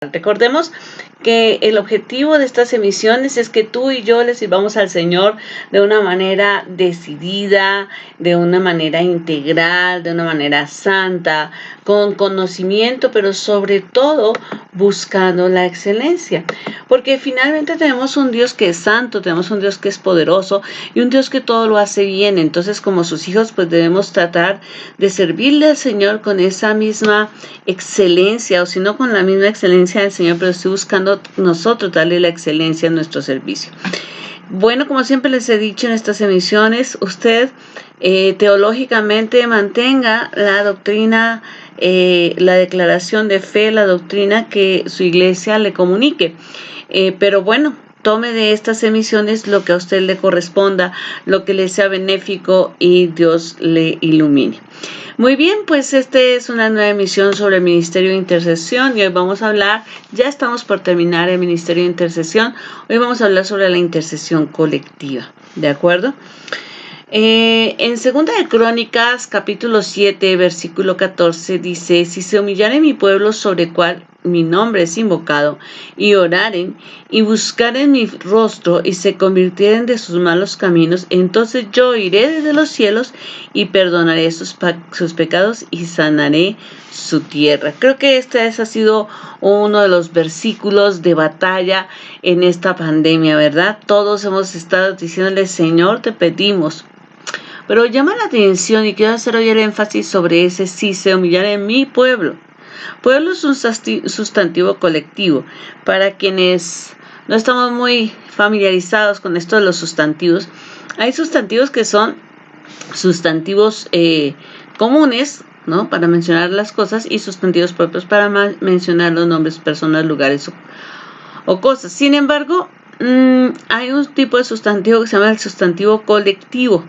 Recordemos que el objetivo de estas emisiones es que tú y yo le sirvamos al Señor de una manera decidida, de una manera integral, de una manera santa, con conocimiento, pero sobre todo buscando la excelencia. Porque finalmente tenemos un Dios que es santo, tenemos un Dios que es poderoso y un Dios que todo lo hace bien. Entonces, como sus hijos, pues debemos tratar de servirle al Señor con esa misma excelencia, o si no con la misma excelencia del Señor, pero estoy buscando nosotros darle la excelencia en nuestro servicio. Bueno, como siempre les he dicho en estas emisiones, usted teológicamente mantenga la doctrina, la declaración de fe, la doctrina que su iglesia le comunique. Pero bueno, tome de estas emisiones lo que a usted le corresponda, lo que le sea benéfico y Dios le ilumine. Muy bien, pues esta es una nueva emisión sobre el Ministerio de Intercesión y hoy vamos a hablar, ya estamos por terminar el Ministerio de Intercesión, hoy vamos a hablar sobre la intercesión colectiva, ¿de acuerdo? En Segunda de Crónicas, capítulo 7, versículo 14, dice: si se humillare mi pueblo sobre el cual mi nombre es invocado, y oraren, y buscaren mi rostro, y se convirtieren de sus malos caminos, entonces yo iré desde los cielos, y perdonaré sus pecados, y sanaré su tierra. Creo que este ha sido uno de los versículos de batalla en esta pandemia, ¿verdad? Todos hemos estado diciéndole: Señor, te pedimos. Pero llama la atención y quiero hacer hoy el énfasis sobre ese: si se humillare en mi pueblo. Pueblo es un sustantivo colectivo. Para quienes no estamos muy familiarizados con esto de los sustantivos, hay sustantivos que son sustantivos comunes, ¿no?, para mencionar las cosas, y sustantivos propios para mencionar los nombres, personas, lugares o cosas. Sin embargo, hay un tipo de sustantivo que se llama el sustantivo colectivo.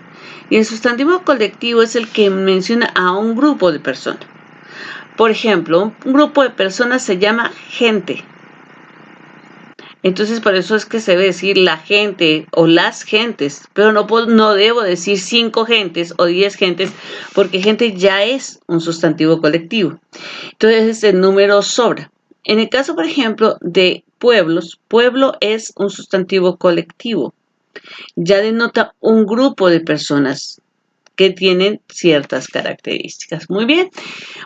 Y el sustantivo colectivo es el que menciona a un grupo de personas. Por ejemplo, un grupo de personas se llama gente. Entonces, por eso es que se debe decir la gente o las gentes. Pero no debo decir 5 gentes o 10 gentes, porque gente ya es un sustantivo colectivo. Entonces, el número sobra. En el caso, por ejemplo, de pueblos, pueblo es un sustantivo colectivo. Ya denota un grupo de personas que tienen ciertas características. Muy bien,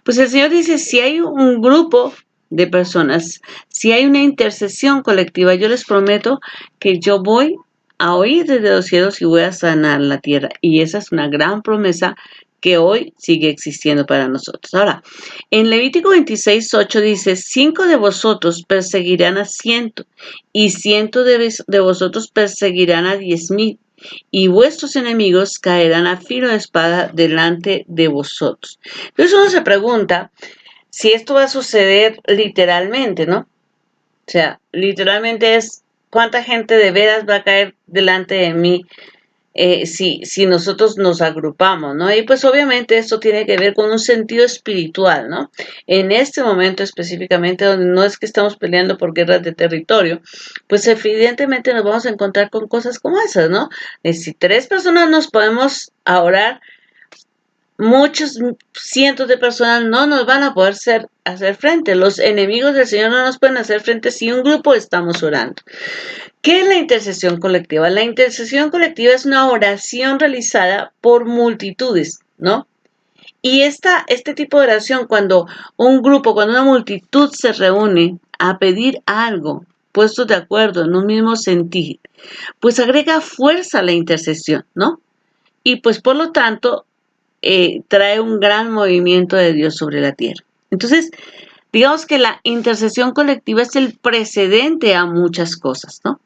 pues el Señor dice: si hay un grupo de personas, si hay una intercesión colectiva, yo les prometo que yo voy a oír desde los cielos y voy a sanar la tierra. Y esa es una gran promesa que hoy sigue existiendo para nosotros. Ahora, en Levítico 26:8 dice: 5 de vosotros perseguirán a 100, y 100 de vosotros perseguirán a 10,000, y vuestros enemigos caerán a filo de espada delante de vosotros. Entonces uno se pregunta si esto va a suceder literalmente, ¿no? O sea, literalmente es: ¿cuánta gente de veras va a caer delante de mí si nosotros nos agrupamos, ¿no? Y pues obviamente esto tiene que ver con un sentido espiritual, ¿no? En este momento específicamente, donde no es que estamos peleando por guerras de territorio, pues evidentemente nos vamos a encontrar con cosas como esas, ¿no? Si 3 personas nos podemos orar, muchos cientos de personas no nos van a poder hacer frente. Los enemigos del Señor no nos pueden hacer frente si un grupo estamos orando. ¿Qué es la intercesión colectiva? La intercesión colectiva es una oración realizada por multitudes, ¿no? Y este tipo de oración, cuando cuando una multitud se reúne a pedir algo, puestos de acuerdo en un mismo sentir, pues agrega fuerza a la intercesión, ¿no? Y pues por lo tanto, trae un gran movimiento de Dios sobre la tierra. Entonces, digamos que la intercesión colectiva es el precedente a muchas cosas, ¿no?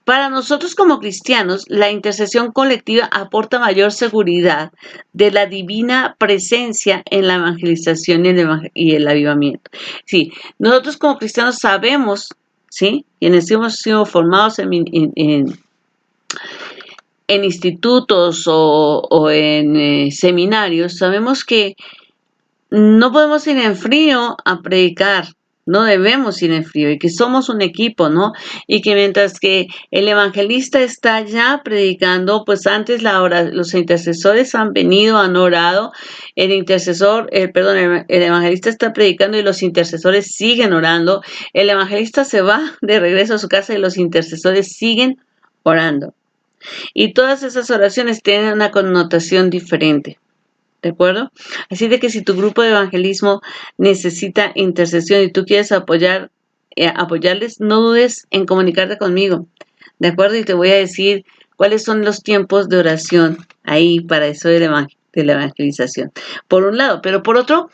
Para nosotros como cristianos, la intercesión colectiva aporta mayor seguridad de la divina presencia en la evangelización y el avivamiento. Sí, nosotros como cristianos sabemos, ¿sí?, quienes hemos sido formados en institutos o en seminarios, sabemos que no podemos ir en frío a predicar, no debemos ir en frío y que somos un equipo, ¿no? Y que mientras que el evangelista está ya predicando, pues antes los intercesores han venido, han orado, el evangelista está predicando y los intercesores siguen orando, el evangelista se va de regreso a su casa y los intercesores siguen orando. Y todas esas oraciones tienen una connotación diferente. ¿De acuerdo? Así de que si tu grupo de evangelismo necesita intercesión y tú quieres apoyarles, no dudes en comunicarte conmigo. ¿De acuerdo? Y te voy a decir cuáles son los tiempos de oración ahí para eso de la evangelización. Por un lado, pero por otro,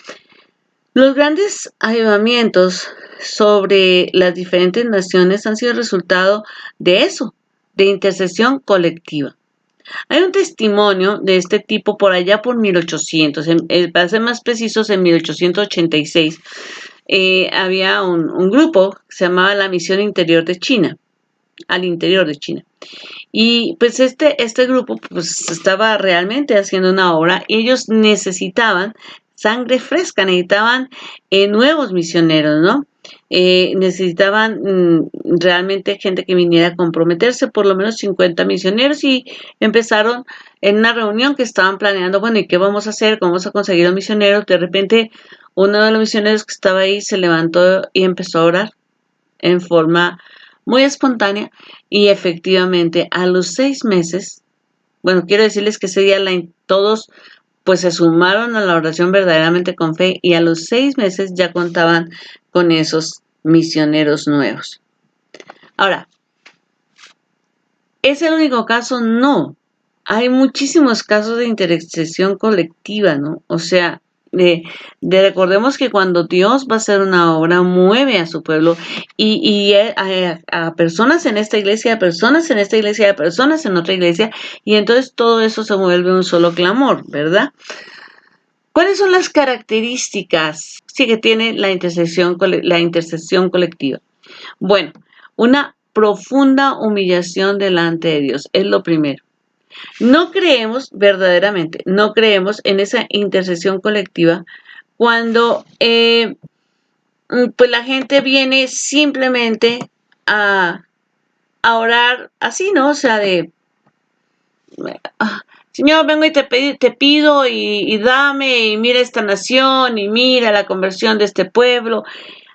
los grandes avivamientos sobre las diferentes naciones han sido resultado de eso, de intercesión colectiva. Hay un testimonio de este tipo por allá por 1800, para ser más precisos, en 1886, había un grupo que se llamaba la Misión Interior de China, al interior de China. Y pues este grupo pues estaba realmente haciendo una obra y ellos necesitaban sangre fresca, necesitaban nuevos misioneros, ¿no? Necesitaban realmente gente que viniera a comprometerse, por lo menos 50 misioneros, y empezaron en una reunión que estaban planeando, bueno, ¿y qué vamos a hacer? ¿Cómo vamos a conseguir los misioneros? De repente uno de los misioneros que estaba ahí se levantó y empezó a orar en forma muy espontánea y efectivamente a los 6 meses, bueno, quiero decirles que ese día todos pues se sumaron a la oración verdaderamente con fe y a los 6 meses ya contaban con esos misioneros nuevos. Ahora, ¿es el único caso? No. Hay muchísimos casos de intercesión colectiva, ¿no? O sea, recordemos que cuando Dios va a hacer una obra, mueve a su pueblo y a personas en esta iglesia, a personas en esta iglesia, a personas en otra iglesia, y entonces todo eso se vuelve un solo clamor, ¿verdad? ¿Cuáles son las características que tiene la intercesión colectiva? Bueno, una profunda humillación delante de Dios es lo primero. No creemos verdaderamente, no creemos en esa intercesión colectiva cuando pues la gente viene simplemente a, a orar así, ¿no? O sea, Señor, vengo y te pido y dame, y mira esta nación, y mira la conversión de este pueblo.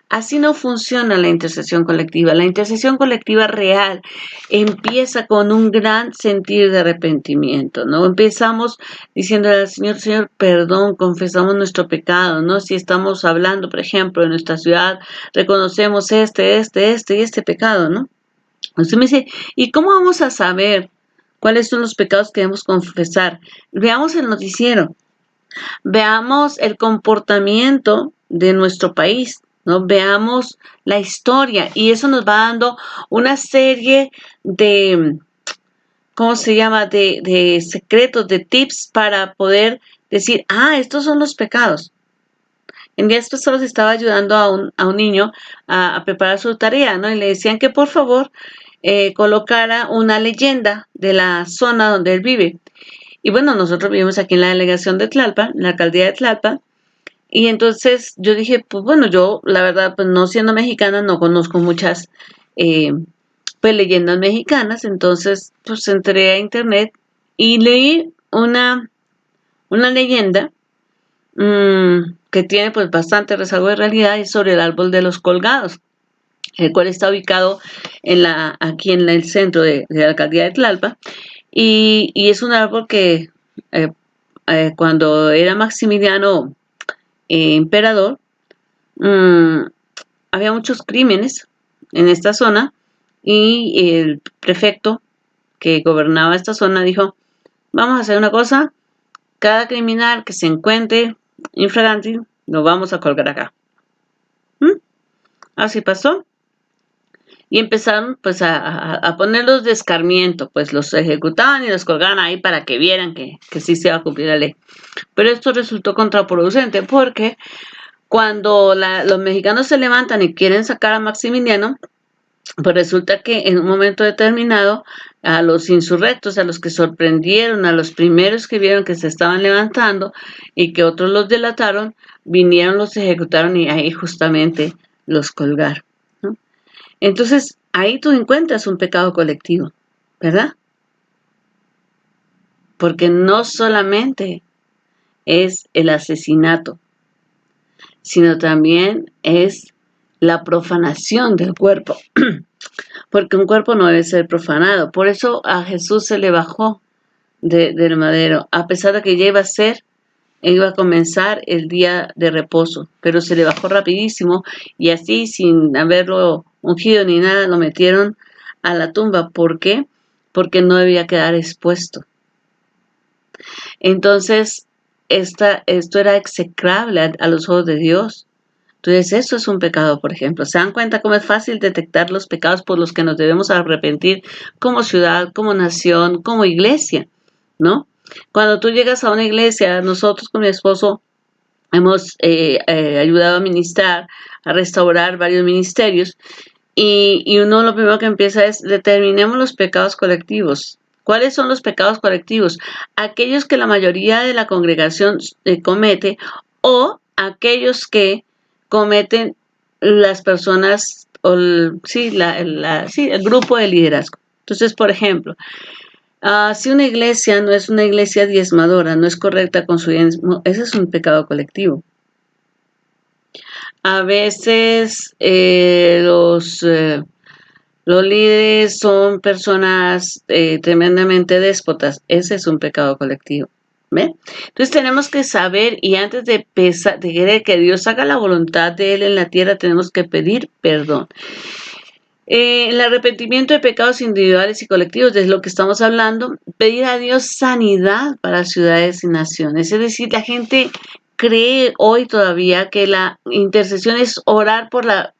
Así no funciona la intercesión colectiva. La intercesión colectiva real empieza con un gran sentir de arrepentimiento, ¿no? Empezamos diciéndole al Señor, Señor, perdón, confesamos nuestro pecado, ¿no? Si estamos hablando, por ejemplo, en nuestra ciudad, reconocemos este pecado, ¿no? Usted me dice, ¿y cómo vamos a saber cuáles son los pecados que debemos confesar? Veamos el noticiero, veamos el comportamiento de nuestro país, ¿no? Veamos la historia y eso nos va dando una serie de, ¿cómo se llama? De secretos, de tips para poder decir, estos son los pecados. En días pasados estaba ayudando a un niño a preparar su tarea, ¿no? Y le decían que por favor colocara una leyenda de la zona donde él vive. Y bueno, nosotros vivimos aquí en la delegación de Tlalpan, en la alcaldía de Tlalpan, y entonces yo dije, pues bueno, yo la verdad, pues no siendo mexicana, no conozco muchas pues leyendas mexicanas, entonces pues entré a internet y leí una leyenda que tiene pues bastante rezago de realidad y sobre el árbol de los colgados, el cual está ubicado aquí en el centro de la alcaldía de Tlalpan, y es un árbol que cuando era Maximiliano emperador, había muchos crímenes en esta zona y el prefecto que gobernaba esta zona dijo, vamos a hacer una cosa, cada criminal que se encuentre infraganti lo vamos a colgar acá. Así pasó. Y empezaron pues a ponerlos de escarmiento, pues los ejecutaban y los colgaban ahí para que vieran que sí se va a cumplir la ley. Pero esto resultó contraproducente porque cuando los mexicanos se levantan y quieren sacar a Maximiliano, pues resulta que en un momento determinado a los insurrectos, a los que sorprendieron, a los primeros que vieron que se estaban levantando y que otros los delataron, vinieron, los ejecutaron y ahí justamente los colgar, ¿no? Entonces, ahí tú encuentras un pecado colectivo, ¿verdad? Porque no solamente es el asesinato, sino también es la profanación del cuerpo, porque un cuerpo no debe ser profanado. Por eso a Jesús se le bajó del madero, a pesar de que ya iba a comenzar el día de reposo, pero se le bajó rapidísimo y así, sin haberlo ungido ni nada, lo metieron a la tumba. ¿Por qué? Porque no debía quedar expuesto. Entonces, esto era execrable a los ojos de Dios. Entonces, eso es un pecado, por ejemplo. ¿Se dan cuenta cómo es fácil detectar los pecados por los que nos debemos arrepentir como ciudad, como nación, como iglesia, ¿no? Cuando tú llegas a una iglesia, nosotros con mi esposo hemos ayudado a ministrar, a restaurar varios ministerios, y uno lo primero que empieza es determinemos los pecados colectivos. ¿Cuáles son los pecados colectivos? Aquellos que la mayoría de la congregación comete, o aquellos que cometen las personas, o el grupo de liderazgo. Entonces, por ejemplo, si una iglesia no es una iglesia diezmadora, no es correcta con su diezmo, ese es un pecado colectivo. A veces los líderes son personas tremendamente déspotas. Ese es un pecado colectivo. ¿Ve? Entonces tenemos que saber, y antes de querer que Dios haga la voluntad de Él en la tierra, tenemos que pedir perdón. El arrepentimiento de pecados individuales y colectivos, de lo que estamos hablando, pedir a Dios sanidad para ciudades y naciones. Es decir, la gente cree hoy todavía que la intercesión es orar por la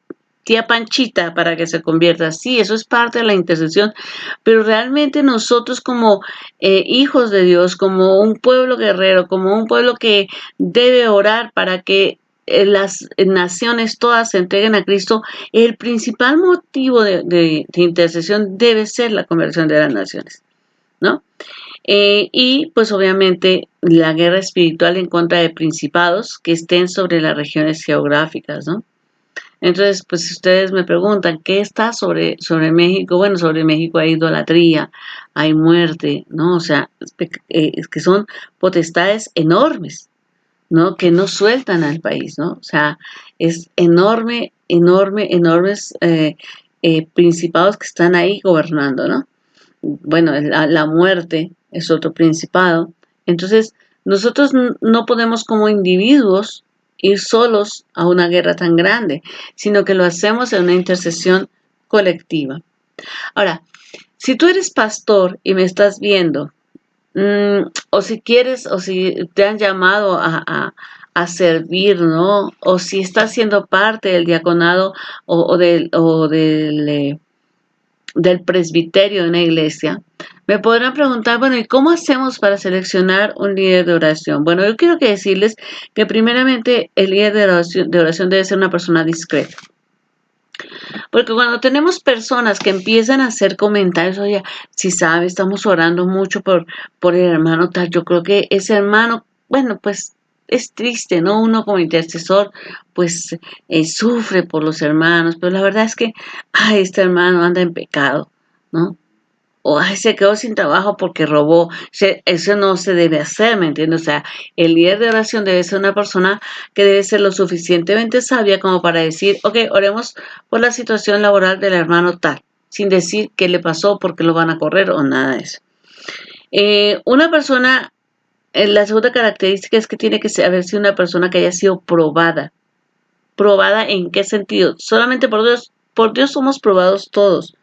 tía Panchita para que se convierta. Sí, eso es parte de la intercesión, pero realmente nosotros como hijos de Dios, como un pueblo guerrero, como un pueblo que debe orar para que las naciones todas se entreguen a Cristo, el principal motivo de intercesión debe ser la conversión de las naciones, ¿no? Y pues obviamente la guerra espiritual en contra de principados que estén sobre las regiones geográficas, ¿no? Entonces, pues si ustedes me preguntan, ¿qué está sobre México? Bueno, sobre México hay idolatría, hay muerte, ¿no? O sea, es que son potestades enormes, ¿no? Que no sueltan al país, ¿no? O sea, es enormes principados que están ahí gobernando, ¿no? Bueno, la muerte es otro principado. Entonces, nosotros no podemos como individuos ir solos a una guerra tan grande, sino que lo hacemos en una intercesión colectiva. Ahora, si tú eres pastor y me estás viendo, o si quieres, o si te han llamado a servir, ¿no? O si estás siendo parte del diaconado del presbiterio de una iglesia, me podrán preguntar, bueno, ¿y cómo hacemos para seleccionar un líder de oración? Bueno, yo quiero que decirles que primeramente el líder de oración debe ser una persona discreta. Porque cuando tenemos personas que empiezan a hacer comentarios, oye, si sabe, estamos orando mucho por el hermano tal, yo creo que ese hermano, bueno, pues es triste, ¿no? Uno como intercesor, pues sufre por los hermanos, pero la verdad es que, ay, este hermano anda en pecado, ¿no? O ay, se quedó sin trabajo porque robó. Eso no se debe hacer, ¿me entiendes? O sea, el líder de oración debe ser una persona que debe ser lo suficientemente sabia como para decir, ok, oremos por la situación laboral del hermano tal, sin decir qué le pasó, por qué lo van a correr o nada de eso. Una persona, la segunda característica es que tiene que haber sido una persona que haya sido probada. ¿Probada en qué sentido? Solamente por Dios somos probados todos,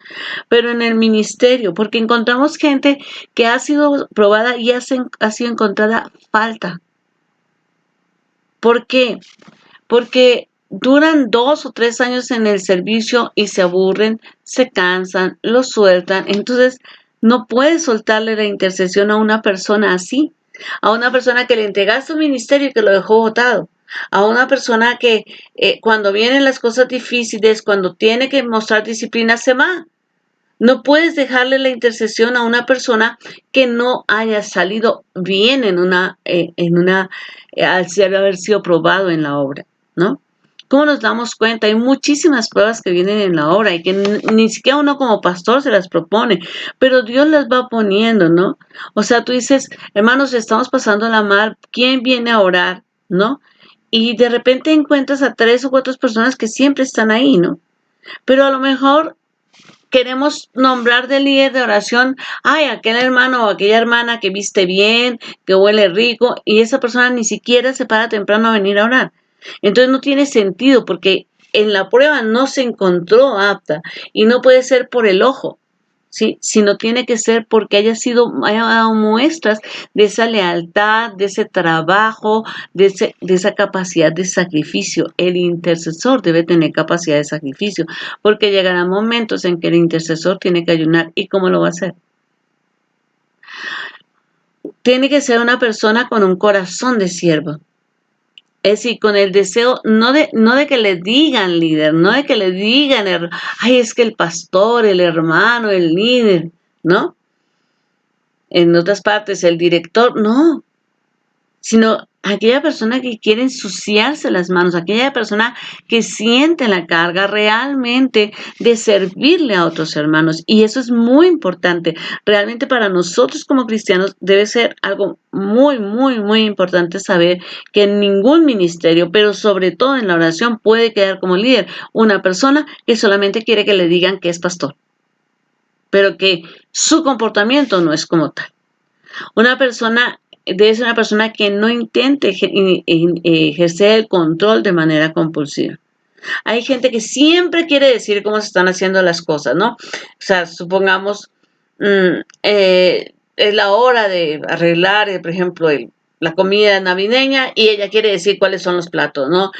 pero en el ministerio, porque encontramos gente que ha sido probada y ha sido encontrada falta. ¿Por qué? Porque duran 2 o 3 años en el servicio y se aburren, se cansan, lo sueltan. Entonces, no puedes soltarle la intercesión a una persona así, a una persona que le entregaste un ministerio y que lo dejó botado, a una persona que cuando vienen las cosas difíciles, cuando tiene que mostrar disciplina, se va. No puedes dejarle la intercesión a una persona que no haya salido bien al haber sido probado en la obra, ¿no? ¿Cómo nos damos cuenta? Hay muchísimas pruebas que vienen en la obra y que ni siquiera uno como pastor se las propone, pero Dios las va poniendo, ¿no? O sea, tú dices, hermanos, estamos pasándola mal, ¿quién viene a orar? ¿No? Y de repente encuentras a 3 u 4 personas que siempre están ahí, ¿no? Pero a lo mejor queremos nombrar de líder de oración, ay, aquel hermano o aquella hermana que viste bien, que huele rico, y esa persona ni siquiera se para temprano a venir a orar. Entonces no tiene sentido porque en la prueba no se encontró apta y no puede ser por el ojo, ¿sí? Sino tiene que ser porque haya dado muestras de esa lealtad, de ese trabajo, de esa capacidad de sacrificio. El intercesor debe tener capacidad de sacrificio, porque llegarán momentos en que el intercesor tiene que ayunar. ¿Y cómo lo va a hacer? Tiene que ser una persona con un corazón de siervo. Es decir, con el deseo, no de que le digan líder, no de que le digan, ay, es que el pastor, el hermano, el líder, ¿no? En otras partes, el director, no, sino aquella persona que quiere ensuciarse las manos, aquella persona que siente la carga realmente de servirle a otros hermanos. Y eso es muy importante. Realmente para nosotros como cristianos debe ser algo muy, muy, muy importante saber que en ningún ministerio, pero sobre todo en la oración, puede quedar como líder una persona que solamente quiere que le digan que es pastor, pero que su comportamiento no es como tal. Una persona debe ser una persona que no intente ejercer el control de manera compulsiva. Hay gente que siempre quiere decir cómo se están haciendo las cosas, ¿no? O sea, supongamos, es la hora de arreglar, por ejemplo, la comida navideña y ella quiere decir cuáles son los platos, ¿no?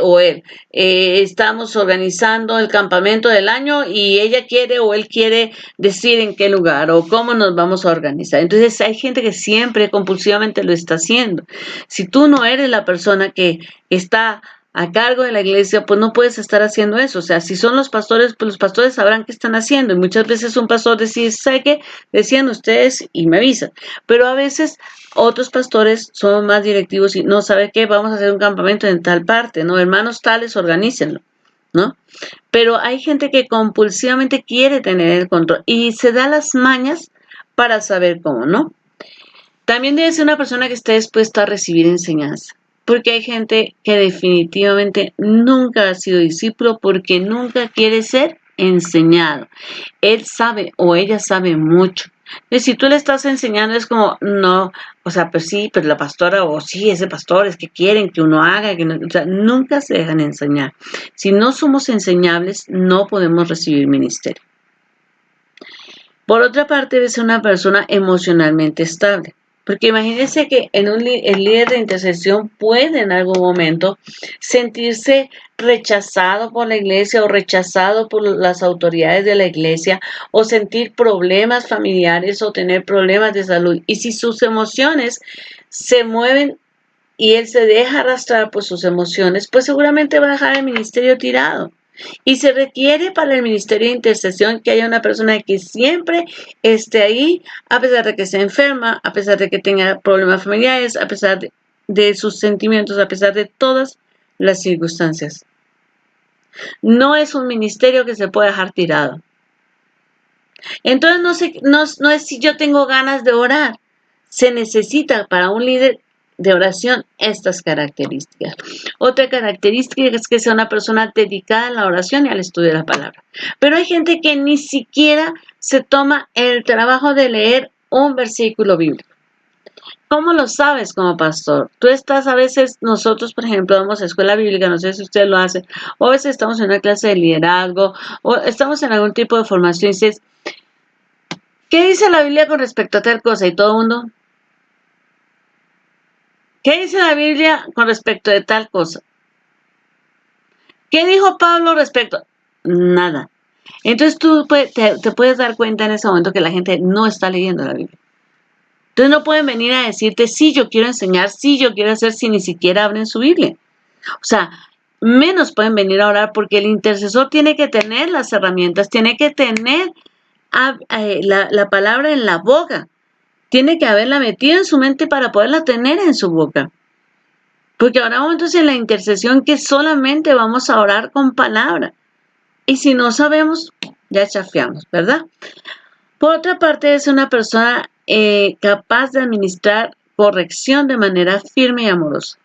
O él, estamos organizando el campamento del año y ella quiere o él quiere decir en qué lugar o cómo nos vamos a organizar. Entonces hay gente que siempre compulsivamente lo está haciendo. Si tú no eres la persona que está a cargo de la iglesia, pues no puedes estar haciendo eso. O sea, si son los pastores, pues los pastores sabrán qué están haciendo. Y muchas veces un pastor decide, ¿sabe qué? Decían ustedes y me avisan. Pero a veces otros pastores son más directivos y no, ¿sabe qué? Vamos a hacer un campamento en tal parte, ¿no? Hermanos tales, organícenlo, ¿no? Pero hay gente que compulsivamente quiere tener el control y se da las mañas para saber cómo, ¿no? También debe ser una persona que esté dispuesta a recibir enseñanza. Porque hay gente que definitivamente nunca ha sido discípulo porque nunca quiere ser enseñado. Él sabe o ella sabe mucho. Entonces, si tú le estás enseñando es como, no, o sea, pues sí, pero la pastora o sí, ese pastor es que quieren que uno haga, que no, o sea, nunca se dejan enseñar. Si no somos enseñables, no podemos recibir ministerio. Por otra parte, debe ser una persona emocionalmente estable. Porque imagínense que el líder de intercesión puede en algún momento sentirse rechazado por la iglesia o rechazado por las autoridades de la iglesia o sentir problemas familiares o tener problemas de salud. Y si sus emociones se mueven y él se deja arrastrar por sus emociones, pues seguramente va a dejar el ministerio tirado. Y se requiere para el ministerio de intercesión que haya una persona que siempre esté ahí, a pesar de que se enferma, a pesar de que tenga problemas familiares, a pesar de sus sentimientos, a pesar de todas las circunstancias. No es un ministerio que se pueda dejar tirado. Entonces no es si yo tengo ganas de orar. Se necesita para un líder de oración estas características. Otra característica es que sea una persona dedicada a la oración y al estudio de la palabra. Pero hay gente que ni siquiera se toma el trabajo de leer un versículo bíblico. ¿Cómo lo sabes como pastor? Tú estás a veces, nosotros por ejemplo vamos a escuela bíblica, no sé si usted lo hace, o a veces estamos en una clase de liderazgo, o estamos en algún tipo de formación y dices, ¿qué dice la Biblia con respecto a tal cosa? Y todo el mundo, ¿qué dice la Biblia con respecto de tal cosa? ¿Qué dijo Pablo respecto? Nada. Entonces tú te puedes dar cuenta en ese momento que la gente no está leyendo la Biblia. Entonces no pueden venir a decirte, sí, yo quiero enseñar, sí, yo quiero hacer, si ni siquiera abren su Biblia. O sea, menos pueden venir a orar porque el intercesor tiene que tener las herramientas, tiene que tener la palabra en la boca. Tiene que haberla metida en su mente para poderla tener en su boca. Porque habrá momentos en la intercesión que solamente vamos a orar con palabra. Y si no sabemos, ya chafiamos, ¿verdad? Por otra parte, es una persona capaz de administrar corrección de manera firme y amorosa.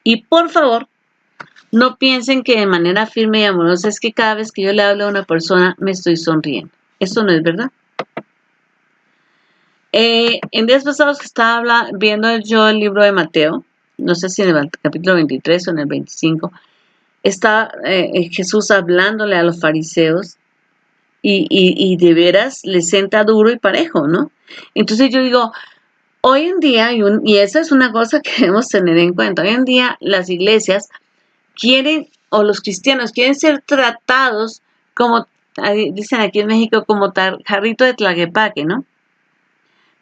Y por favor, no piensen que de manera firme y amorosa es que cada vez que yo le hablo a una persona me estoy sonriendo. Eso no es verdad. En días pasados que estaba viendo yo el libro de Mateo, no sé si en el capítulo 23 o en el 25, está Jesús hablándole a los fariseos y de veras les senta duro y parejo, ¿no? Entonces yo digo, hoy en día, y esa es una cosa que debemos tener en cuenta, hoy en día las iglesias quieren, o los cristianos quieren ser tratados como, dicen aquí en México, como jarrito de tlaquepaque, ¿no?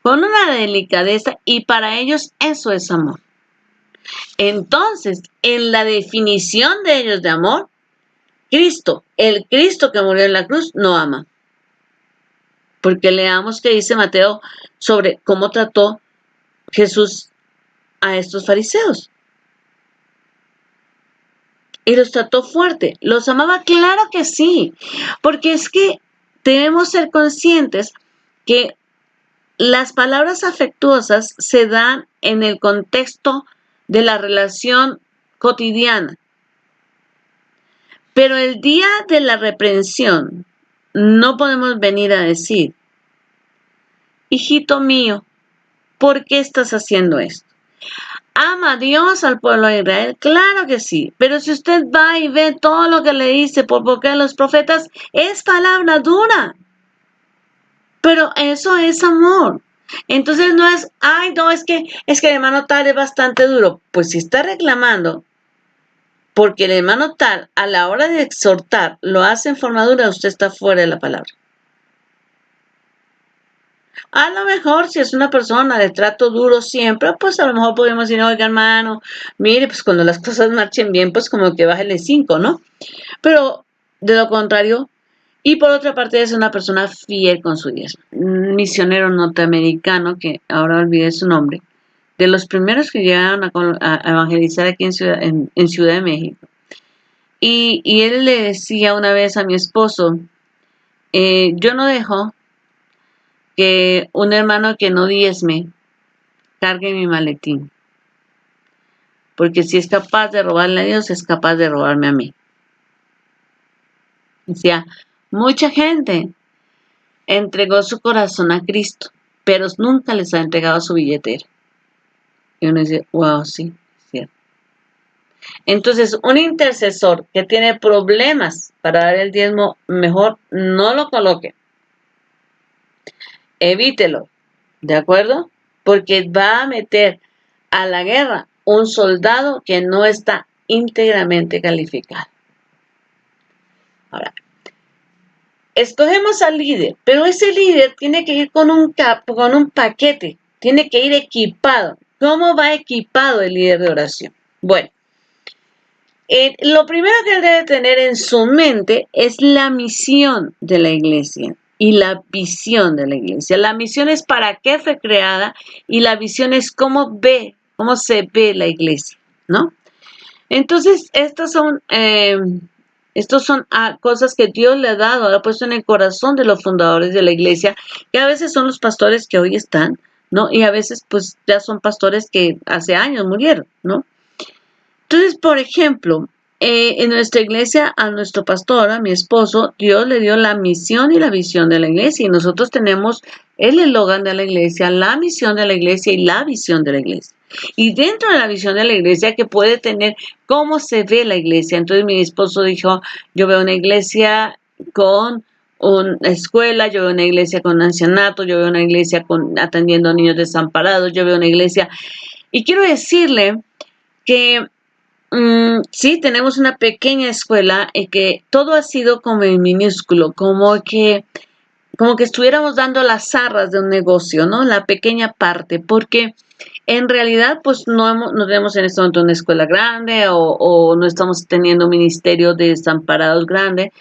Con una delicadeza, y para ellos eso es amor. Entonces, en la definición de ellos de amor, Cristo, el Cristo que murió en la cruz, no ama. Porque leamos que dice Mateo sobre cómo trató Jesús a estos fariseos. Y los trató fuerte. ¿Los amaba? Claro que sí. Porque es que debemos ser conscientes que las palabras afectuosas se dan en el contexto de la relación cotidiana. Pero el día de la reprensión no podemos venir a decir, hijito mío, ¿por qué estás haciendo esto? ¿Ama a Dios al pueblo de Israel? Claro que sí. Pero si usted va y ve todo lo que le dice por boca de los profetas, es palabra dura. Pero eso es amor. Entonces no es, ay, no, es que el hermano tal es bastante duro. Pues si está reclamando, porque el hermano tal, a la hora de exhortar, lo hace en forma dura, usted está fuera de la palabra. A lo mejor si es una persona de trato duro siempre, pues a lo mejor podemos decir, oiga hermano, mire, pues cuando las cosas marchen bien, pues como que bájale 5, ¿no? Pero de lo contrario, y por otra parte es una persona fiel con su diezmo. Un misionero norteamericano, que ahora olvidé su nombre, de los primeros que llegaron a evangelizar aquí en Ciudad de México. Y él le decía una vez a mi esposo, yo no dejo que un hermano que no diezme cargue mi maletín. Porque si es capaz de robarle a Dios, es capaz de robarme a mí. Decía, mucha gente entregó su corazón a Cristo, pero nunca les ha entregado su billetera. Y uno dice, wow, sí, cierto. Entonces, un intercesor que tiene problemas para dar el diezmo, mejor no lo coloque. Evítelo, ¿de acuerdo? Porque va a meter a la guerra un soldado que no está íntegramente calificado. Ahora, escogemos al líder, pero ese líder tiene que ir con un paquete, tiene que ir equipado. ¿Cómo va equipado el líder de oración? Bueno, lo primero que él debe tener en su mente es la misión de la iglesia y la visión de la iglesia. La misión es para qué fue creada y la visión es cómo se ve la iglesia, ¿no? Entonces, estos son cosas que Dios le ha dado, ha puesto en el corazón de los fundadores de la iglesia, que a veces son los pastores que hoy están, ¿no? Y a veces, pues, ya son pastores que hace años murieron, ¿no? Entonces, por ejemplo, en nuestra iglesia, a nuestro pastor, a mi esposo, Dios le dio la misión y la visión de la iglesia. Y nosotros tenemos el eslogan de la iglesia, la misión de la iglesia y la visión de la iglesia. Y dentro de la visión de la iglesia que puede tener cómo se ve la iglesia. Entonces mi esposo dijo, yo veo una iglesia con una escuela, yo veo una iglesia con ancianato, yo veo una iglesia atendiendo a niños desamparados, yo veo una iglesia. Y quiero decirle que sí, tenemos una pequeña escuela y que todo ha sido como en minúsculo, como que estuviéramos dando las arras de un negocio, ¿no? La pequeña parte, porque en realidad, pues no tenemos en este momento una escuela grande o no estamos teniendo un ministerio de desamparados grande,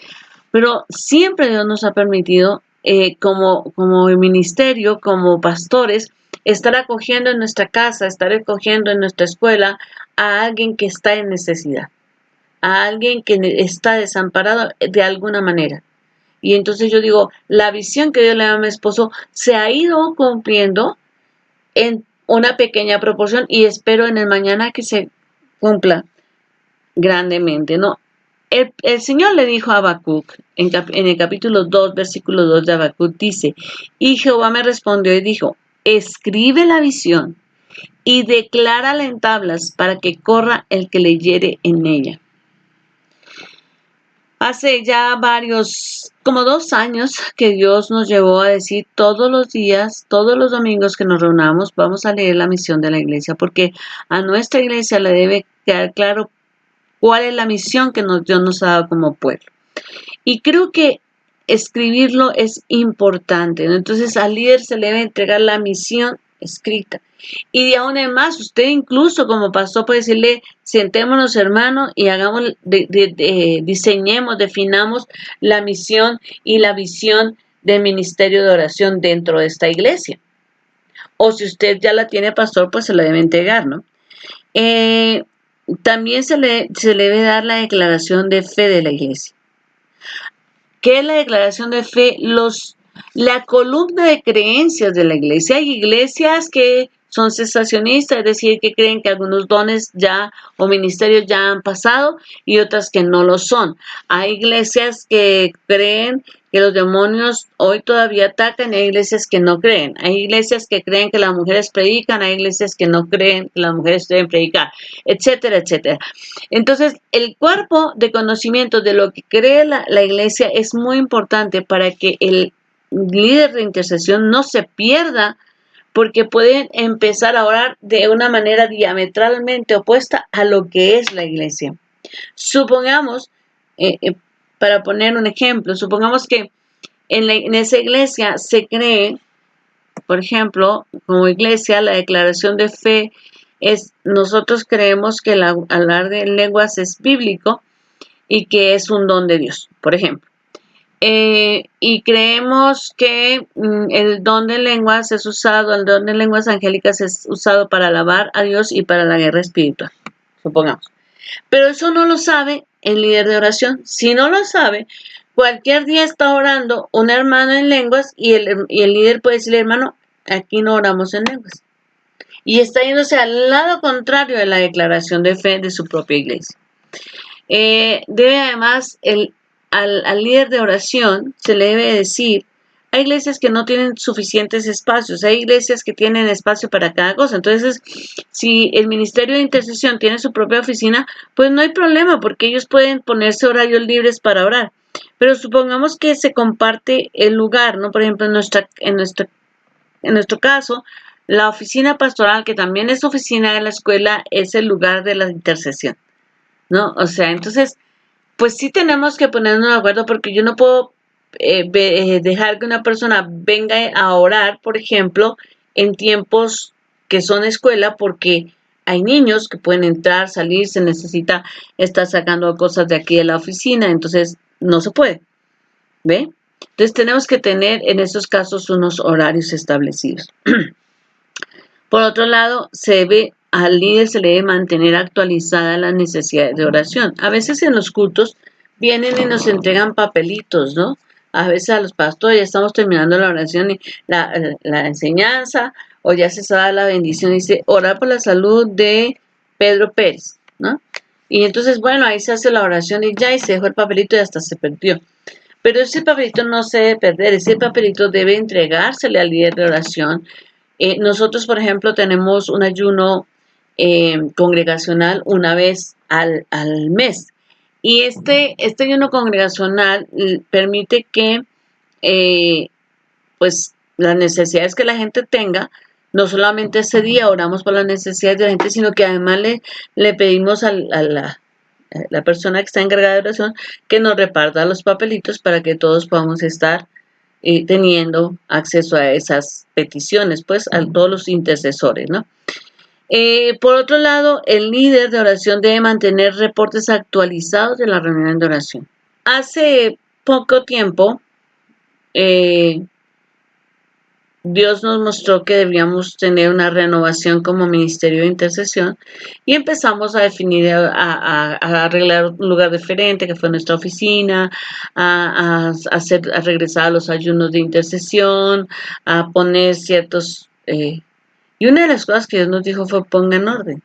pero siempre Dios nos ha permitido, como ministerio, como pastores, estar acogiendo en nuestra casa, estar acogiendo en nuestra escuela a alguien que está en necesidad, a alguien que está desamparado de alguna manera. Y entonces yo digo, la visión que Dios le da a mi esposo se ha ido cumpliendo en una pequeña proporción y espero en el mañana que se cumpla grandemente, ¿no? El Señor le dijo a Habacuc, en el capítulo 2, versículo 2 de Habacuc, dice, y Jehová me respondió y dijo, escribe la visión y declárala en tablas para que corra el que leyere en ella. Hace ya como 2 años que Dios nos llevó a decir todos los días, todos los domingos que nos reunamos, vamos a leer la misión de la iglesia, porque a nuestra iglesia le debe quedar claro cuál es la misión que Dios nos ha dado como pueblo. Y creo que escribirlo es importante, ¿no? Entonces al líder se le debe entregar la misión escrita. Y de aún en más, usted incluso como pastor puede decirle, sentémonos hermanos y hagamos, diseñemos, definamos la misión y la visión del ministerio de oración dentro de esta iglesia. O si usted ya la tiene pastor, pues se la debe entregar, ¿no? También se le debe dar la declaración de fe de la iglesia. ¿Qué es la declaración de fe? La columna de creencias de la iglesia. Hay iglesias que son cesacionistas, es decir, que creen que algunos dones ya o ministerios ya han pasado y otras que no lo son. Hay iglesias que creen que los demonios hoy todavía atacan, hay iglesias que no creen. Hay iglesias que creen que las mujeres predican, hay iglesias que no creen que las mujeres deben predicar, etcétera, etcétera. Entonces, el cuerpo de conocimiento de lo que cree la iglesia es muy importante para que el líder de intercesión no se pierda, porque pueden empezar a orar de una manera diametralmente opuesta a lo que es la iglesia. Supongamos, para poner un ejemplo, supongamos que en esa iglesia se cree, por ejemplo, como iglesia, la declaración de fe es, nosotros creemos que el hablar de lenguas es bíblico y que es un don de Dios, por ejemplo. Y creemos que el don de lenguas es usado, el don de lenguas angélicas es usado para alabar a Dios y para la guerra espiritual, supongamos. Pero eso no lo sabe el líder de oración. Si no lo sabe, cualquier día está orando una hermana en lenguas y el líder puede decirle, hermano, aquí no oramos en lenguas. Y está yéndose al lado contrario de la declaración de fe de su propia iglesia. Debe además, al líder de oración se le debe decir, hay iglesias que no tienen suficientes espacios, hay iglesias que tienen espacio para cada cosa. Entonces, si el ministerio de intercesión tiene su propia oficina, pues no hay problema, porque ellos pueden ponerse horarios libres para orar. Pero supongamos que se comparte el lugar, ¿no? Por ejemplo, en nuestro caso, la oficina pastoral, que también es oficina de la escuela, es el lugar de la intercesión, ¿no? O sea, entonces, pues sí tenemos que ponernos de acuerdo, porque yo no puedo dejar que una persona venga a orar, por ejemplo, en tiempos que son escuela, porque hay niños que pueden entrar, salir, se necesita estar sacando cosas de aquí de la oficina, entonces no se puede, ¿ve? Entonces tenemos que tener en estos casos unos horarios establecidos. Por otro lado, al líder se le debe mantener actualizada las necesidades de oración. A veces en los cultos vienen y nos entregan papelitos, ¿no? A veces a los pastores ya estamos terminando la oración y la enseñanza, o ya se sabe la bendición, dice, orar por la salud de Pedro Pérez, ¿no? Y entonces, bueno, ahí se hace la oración y ya, y se dejó el papelito y hasta se perdió. Pero ese papelito no se debe perder, ese papelito debe entregársele al líder de oración. Nosotros, por ejemplo, tenemos un ayuno congregacional una vez al mes. Y este ayuno congregacional permite que pues las necesidades que la gente tenga, no solamente ese día oramos por las necesidades de la gente, sino que además le pedimos a la persona que está encargada de oración que nos reparta los papelitos para que todos podamos estar teniendo acceso a esas peticiones, pues a todos los intercesores, ¿no? Por otro lado, el líder de oración debe mantener reportes actualizados de la reunión de oración. Hace poco tiempo, Dios nos mostró que debíamos tener una renovación como ministerio de intercesión y empezamos a definir, a arreglar un lugar diferente, que fue nuestra oficina, a regresar a los ayunos de intercesión, a poner ciertos... y una de las cosas que Dios nos dijo fue pongan orden.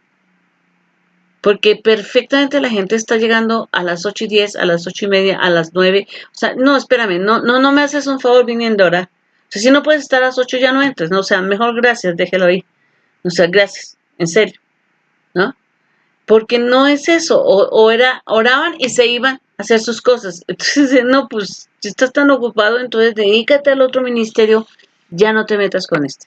Porque perfectamente la gente está llegando a las 8:10, a las 8:30, a las 9. O sea, no, espérame, no me haces un favor viniendo ahora. O sea, si no puedes estar a las 8 ya no entres, ¿no? O sea, mejor gracias, déjelo ahí. O sea, gracias, en serio, ¿no? Porque no es eso. Oraban y se iban a hacer sus cosas. Entonces, no, pues, si estás tan ocupado, entonces dedícate al otro ministerio, ya no te metas con esto.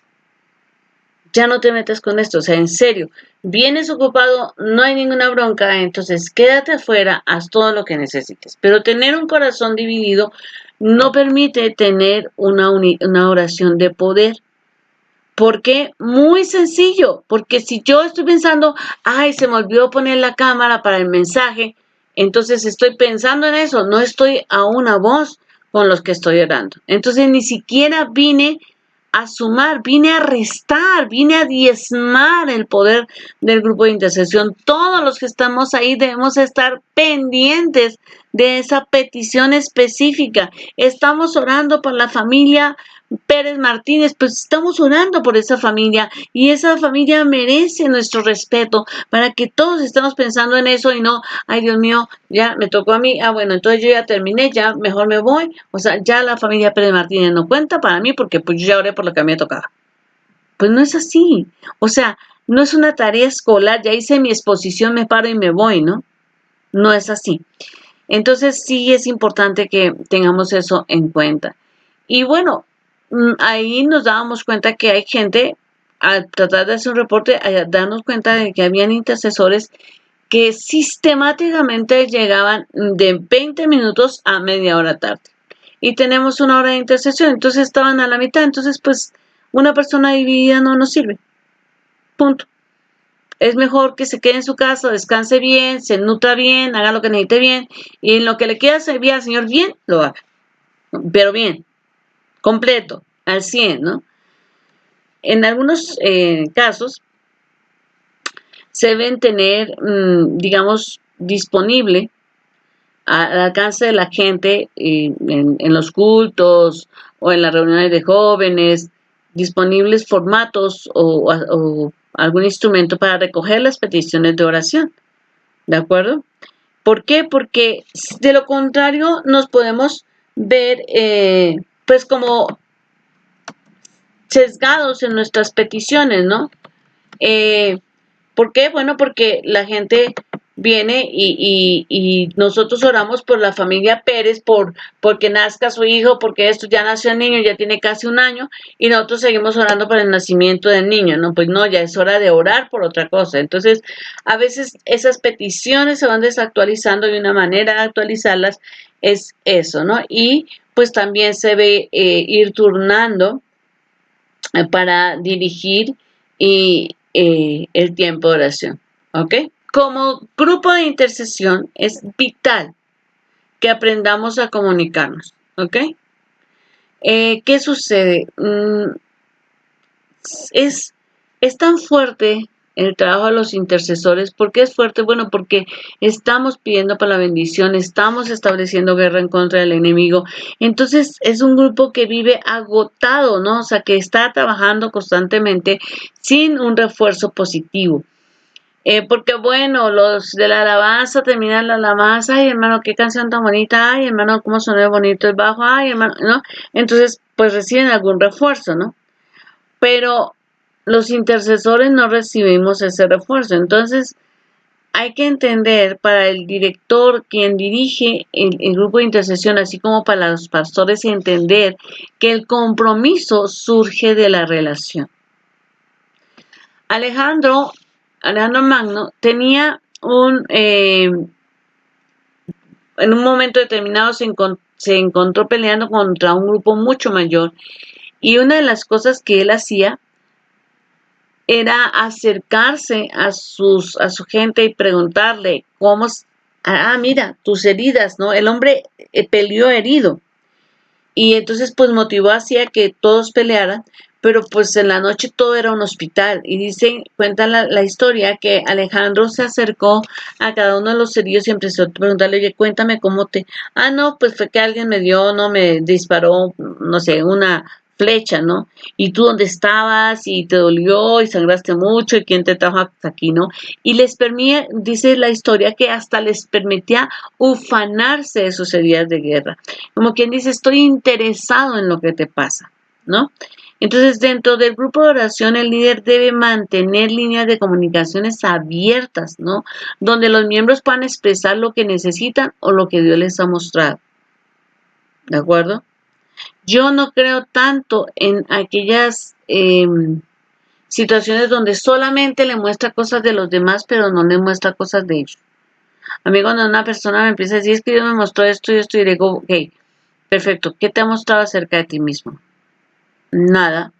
Ya no te metas con esto, o sea, en serio, vienes ocupado, no hay ninguna bronca, entonces quédate afuera, haz todo lo que necesites. Pero tener un corazón dividido no permite tener una oración de poder. ¿Por qué? Muy sencillo, porque si yo estoy pensando, ay, se me olvidó poner la cámara para el mensaje, entonces estoy pensando en eso, no estoy a una voz con los que estoy orando. Entonces ni siquiera vine a sumar, vine a restar, vine a diezmar el poder del grupo de intercesión. Todos los que estamos ahí debemos estar pendientes de esa petición específica. Estamos orando por la familia Pérez Martínez, pues estamos orando por esa familia y esa familia merece nuestro respeto para que todos estemos pensando en eso y no, ay Dios mío, ya me tocó a mí, bueno, entonces yo ya terminé, ya mejor me voy, o sea, ya la familia Pérez Martínez no cuenta para mí porque pues yo ya oré por lo que a mí me tocaba. Pues no es así, o sea, no es una tarea escolar, ya hice mi exposición, me paro y me voy, ¿no? No es así. Entonces sí es importante que tengamos eso en cuenta. Y bueno, ahí nos dábamos cuenta que hay gente, al tratar de hacer un reporte, a darnos cuenta de que habían intercesores que sistemáticamente llegaban de 20 minutos a media hora tarde. Y tenemos una hora de intercesión, entonces estaban a la mitad, entonces pues una persona dividida no nos sirve. Punto. Es mejor que se quede en su casa, descanse bien, se nutra bien, haga lo que necesite bien, y en lo que le quiera servir al Señor bien, lo haga. Pero bien, completo, al 100, ¿no? En algunos casos se deben tener, digamos, disponible al alcance de la gente en los cultos o en las reuniones de jóvenes, disponibles formatos o algún instrumento para recoger las peticiones de oración. ¿De acuerdo? ¿Por qué? Porque de lo contrario nos podemos ver pues como sesgados en nuestras peticiones, ¿no? ¿Por qué? Bueno, porque la gente viene y nosotros oramos por la familia Pérez, porque nazca su hijo, porque esto ya nació el niño, ya tiene casi un año, y nosotros seguimos orando por el nacimiento del niño, ¿no? Pues no, ya es hora de orar por otra cosa. Entonces, a veces esas peticiones se van desactualizando y una manera de actualizarlas es eso, ¿no? Y pues también se ve ir turnando para dirigir el tiempo de oración. ¿Ok? Como grupo de intercesión es vital que aprendamos a comunicarnos. ¿Ok? ¿Qué sucede? Es, es tan fuerte el trabajo de los intercesores. ¿Por qué es fuerte? Bueno, porque estamos pidiendo para la bendición, estamos estableciendo guerra en contra del enemigo. Entonces es un grupo que vive agotado, ¿no? O sea, que está trabajando constantemente sin un refuerzo positivo. Porque bueno, los de la alabanza terminan la alabanza, ay hermano, qué canción tan bonita, ay hermano, cómo sonó bonito el bajo, ay hermano, ¿no? Entonces, pues reciben algún refuerzo, ¿no? Pero los intercesores no recibimos ese refuerzo. Entonces, hay que entender para el director, quien dirige el grupo de intercesión, así como para los pastores, entender que el compromiso surge de la relación. Alejandro Magno tenía en un momento determinado se encontró peleando contra un grupo mucho mayor y una de las cosas que él hacía era acercarse a su gente y preguntarle cómo, mira, tus heridas, ¿no? El hombre peleó herido y entonces pues motivó hacia que todos pelearan, pero pues en la noche todo era un hospital. Y dicen, cuentan la historia que Alejandro se acercó a cada uno de los heridos y empezó a preguntarle, oye, cuéntame cómo te... Ah, no, pues fue que alguien me dio, no, me disparó, no sé, una flecha, ¿no? Y tú dónde estabas y te dolió y sangraste mucho y quién te trajo hasta aquí, ¿no? Y les permitía, dice la historia, que hasta les permitía ufanarse de sus heridas de guerra. Como quien dice, estoy interesado en lo que te pasa, ¿no? Entonces, dentro del grupo de oración, el líder debe mantener líneas de comunicaciones abiertas, ¿no? Donde los miembros puedan expresar lo que necesitan o lo que Dios les ha mostrado. ¿De acuerdo? Yo no creo tanto en aquellas situaciones donde solamente le muestra cosas de los demás, pero no le muestra cosas de ellos. A mí cuando una persona me empieza a decir, es que Dios me mostró esto y esto, y le digo, ok, perfecto, ¿qué te ha mostrado acerca de ti mismo? Nada.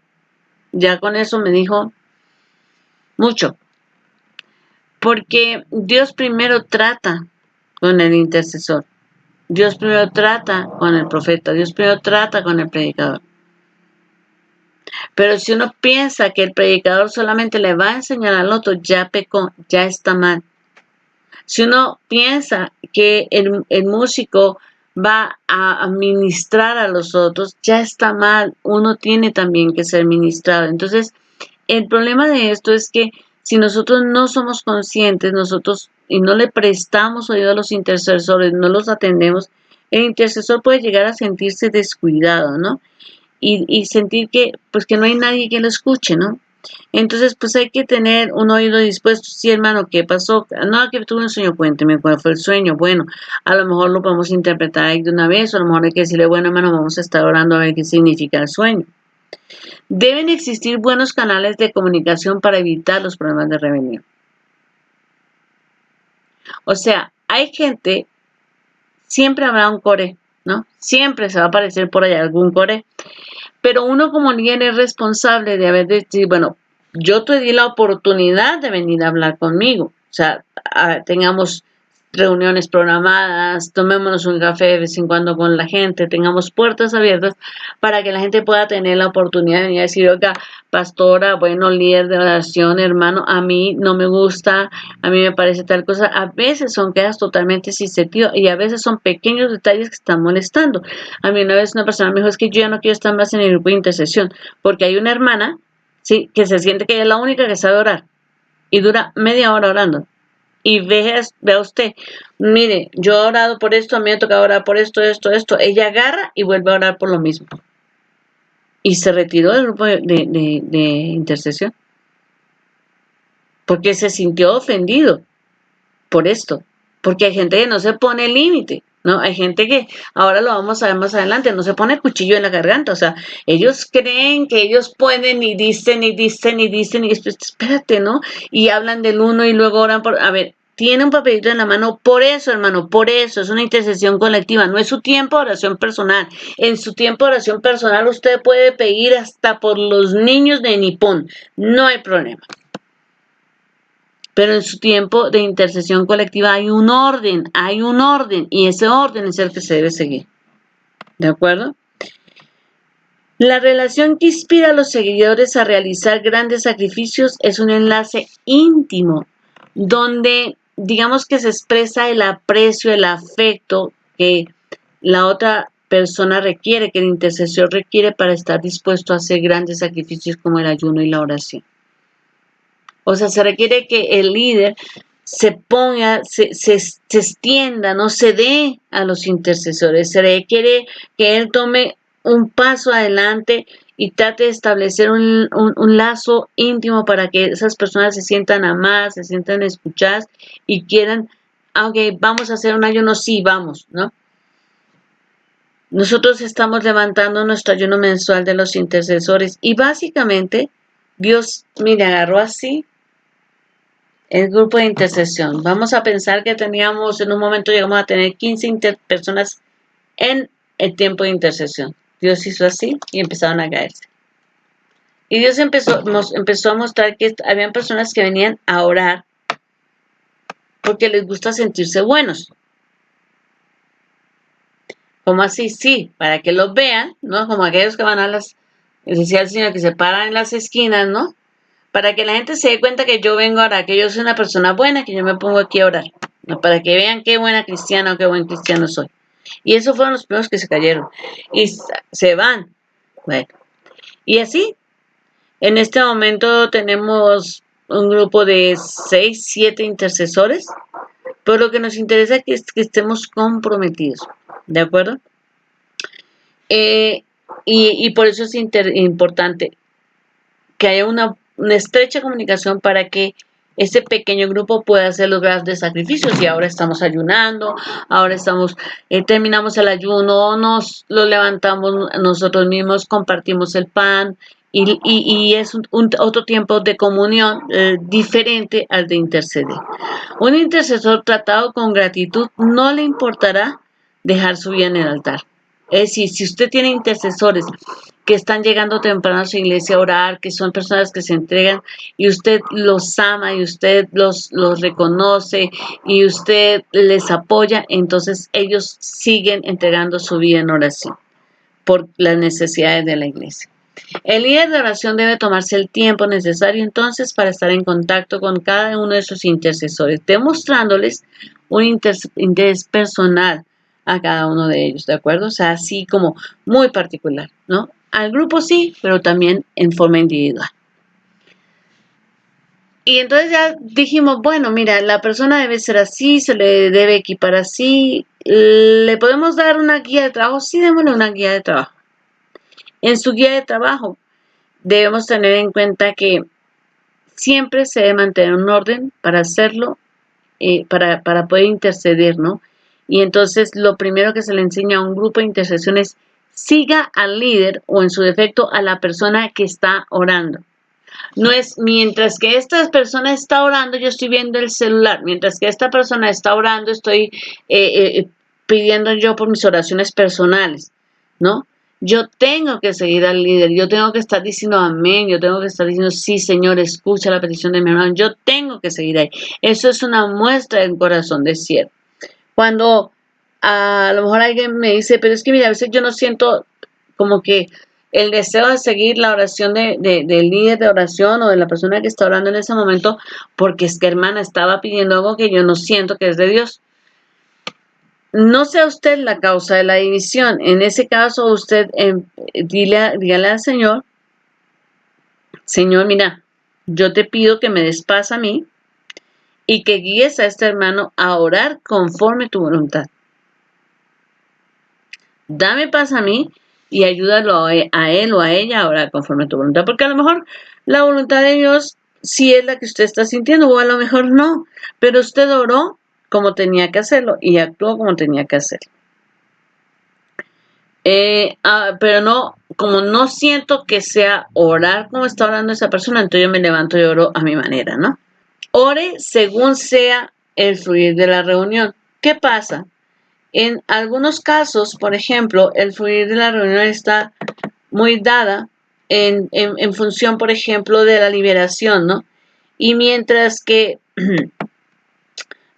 Ya con eso me dijo mucho. Porque Dios primero trata con el intercesor. Dios primero trata con el profeta. Dios primero trata con el predicador. Pero si uno piensa que el predicador solamente le va a enseñar al otro, ya pecó, ya está mal. Si uno piensa que el músico va a ministrar a los otros, ya está mal. Uno tiene también que ser ministrado. Entonces, el problema de esto es que si nosotros no somos conscientes, nosotros y no le prestamos oído a los intercesores, no los atendemos, el intercesor puede llegar a sentirse descuidado, ¿no? Y sentir que, pues, que no hay nadie que lo escuche, ¿no? Entonces, pues hay que tener un oído dispuesto. Sí, hermano, ¿qué pasó? No, que tuve un sueño, cuénteme cuál fue el sueño. Bueno, a lo mejor lo podemos interpretar ahí de una vez, o a lo mejor hay que decirle, bueno, hermano, vamos a estar orando a ver qué significa el sueño. Deben existir buenos canales de comunicación para evitar los problemas de rebelión. O sea, hay gente, siempre habrá un core, ¿no? Siempre se va a aparecer por allá algún core, pero uno como líder es responsable de haber dicho, bueno, yo te di la oportunidad de venir a hablar conmigo. O sea, tengamos reuniones programadas, tomémonos un café de vez en cuando con la gente, tengamos puertas abiertas para que la gente pueda tener la oportunidad de venir a decir, oiga, pastora, bueno, líder de oración, hermano, a mí no me gusta, a mí me parece tal cosa. A veces son quejas totalmente sin sentido y a veces son pequeños detalles que están molestando. A mí una vez una persona me dijo, es que yo ya no quiero estar más en el grupo de intercesión, porque hay una hermana, sí, que se siente que ella es la única que sabe orar y dura media hora orando. Y vea usted, mire, yo he orado por esto, a mí me toca orar por esto, esto, esto. Ella agarra y vuelve a orar por lo mismo. Y se retiró del grupo de intercesión. Porque se sintió ofendido por esto. Porque hay gente que no se pone límite, ¿no? Hay gente que, ahora lo vamos a ver más adelante, no se pone cuchillo en la garganta. O sea, ellos creen que ellos pueden y dicen y dicen y dicen y después, espérate, ¿no? Y hablan del uno y luego oran por... A ver, tiene un papelito en la mano, por eso, hermano, por eso, es una intercesión colectiva, no es su tiempo de oración personal. En su tiempo de oración personal usted puede pedir hasta por los niños de Nippon, no hay problema. Pero en su tiempo de intercesión colectiva hay un orden, y ese orden es el que se debe seguir. ¿De acuerdo? La relación que inspira a los seguidores a realizar grandes sacrificios es un enlace íntimo, donde digamos que se expresa el aprecio, el afecto que la otra persona requiere, que el intercesor requiere para estar dispuesto a hacer grandes sacrificios como el ayuno y la oración. O sea, se requiere que el líder se ponga, se extienda, no se dé a los intercesores. Se requiere que él tome un paso adelante y trate de establecer un lazo íntimo para que esas personas se sientan amadas, se sientan escuchadas y quieran, aunque vamos a hacer un ayuno, sí, vamos, ¿no? Nosotros estamos levantando nuestro ayuno mensual de los intercesores y básicamente Dios, mire, agarró así el grupo de intercesión. Vamos a pensar que teníamos, en un momento llegamos a tener 15 personas en el tiempo de intercesión. Dios hizo así y empezaron a caerse. Y Dios empezó a mostrar que habían personas que venían a orar porque les gusta sentirse buenos. ¿Cómo así? Sí, para que los vean, ¿no? Como aquellos que van a las decía el Señor, que se para en las esquinas, ¿no? Para que la gente se dé cuenta que yo vengo a orar, que yo soy una persona buena, que yo me pongo aquí a orar, ¿no? Para que vean qué buena cristiana o qué buen cristiano soy. Y esos fueron los primeros que se cayeron. Y se van. Bueno, y así, en este momento tenemos un grupo de 6, 7 intercesores, pero lo que nos interesa es que estemos comprometidos, ¿de acuerdo? Y por eso es importante que haya una estrecha comunicación para que este pequeño grupo pueda hacer los grandes sacrificios. Y ahora estamos ayunando, ahora terminamos el ayuno, nos lo levantamos nosotros mismos, compartimos el pan y es otro tiempo de comunión diferente al de interceder. Un intercesor tratado con gratitud no le importará dejar su vida en el altar. Es decir, si usted tiene intercesores que están llegando temprano a su iglesia a orar, que son personas que se entregan y usted los ama y usted los reconoce y usted les apoya, entonces ellos siguen entregando su vida en oración por las necesidades de la iglesia. El líder de oración debe tomarse el tiempo necesario entonces para estar en contacto con cada uno de sus intercesores, demostrándoles un interés personal a cada uno de ellos, ¿de acuerdo? O sea, así como muy particular, ¿no? Al grupo sí, pero también en forma individual. Y entonces ya dijimos, bueno, mira, la persona debe ser así, se le debe equipar así. ¿Le podemos dar una guía de trabajo? Sí, démosle una guía de trabajo. En su guía de trabajo debemos tener en cuenta que siempre se debe mantener un orden para hacerlo, para poder interceder, ¿no? Y entonces lo primero que se le enseña a un grupo de intercesión es siga al líder o en su defecto a la persona que está orando. No es mientras que esta persona está orando, yo estoy viendo el celular. Mientras que esta persona está orando, estoy pidiendo yo por mis oraciones personales, ¿no? Yo tengo que seguir al líder, yo tengo que estar diciendo amén, yo tengo que estar diciendo sí, Señor, escucha la petición de mi hermano, yo tengo que seguir ahí. Eso es una muestra del corazón de siervo. Cuando a lo mejor alguien me dice, pero es que mira, a veces yo no siento como que el deseo de seguir la oración del líder de oración o de la persona que está orando en ese momento, porque es que hermana estaba pidiendo algo que yo no siento que es de Dios. No sea usted la causa de la división. En ese caso, usted dígale al Señor, Señor, mira, yo te pido que me des paz a mí y que guíes a este hermano a orar conforme tu voluntad. Dame paz a mí y ayúdalo a él o a ella a orar conforme a tu voluntad. Porque a lo mejor la voluntad de Dios sí es la que usted está sintiendo o a lo mejor no. Pero usted oró como tenía que hacerlo y actuó como tenía que hacerlo. Pero no, como no siento que sea orar como está orando esa persona, entonces yo me levanto y oro a mi manera, ¿no? Ore según sea el fluir de la reunión. ¿Qué pasa? En algunos casos, por ejemplo, el fluir de la reunión está muy dada en función, por ejemplo, de la liberación, ¿no? Y mientras que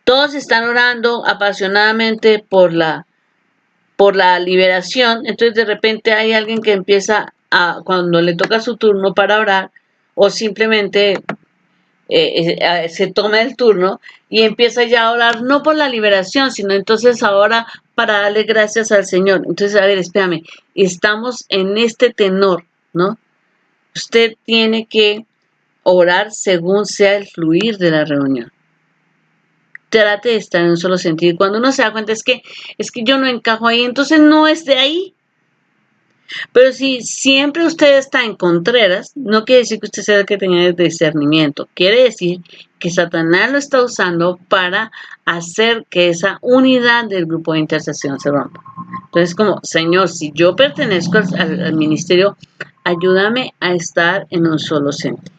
todos están orando apasionadamente por la liberación, entonces de repente hay alguien que empieza cuando le toca su turno para orar, o simplemente se toma el turno y empieza ya a orar no por la liberación, sino entonces ahora para darle gracias al Señor. Entonces, a ver, espérame, estamos en este tenor, ¿no? Usted tiene que orar según sea el fluir de la reunión. Trate de estar en un solo sentido. Cuando uno se da cuenta es que yo no encajo ahí, entonces no es de ahí. Pero si siempre usted está en contreras, no quiere decir que usted sea el que tenga discernimiento. Quiere decir que Satanás lo está usando para hacer que esa unidad del grupo de intercesión se rompa. Entonces, como, Señor, si yo pertenezco al ministerio, ayúdame a estar en un solo sentido.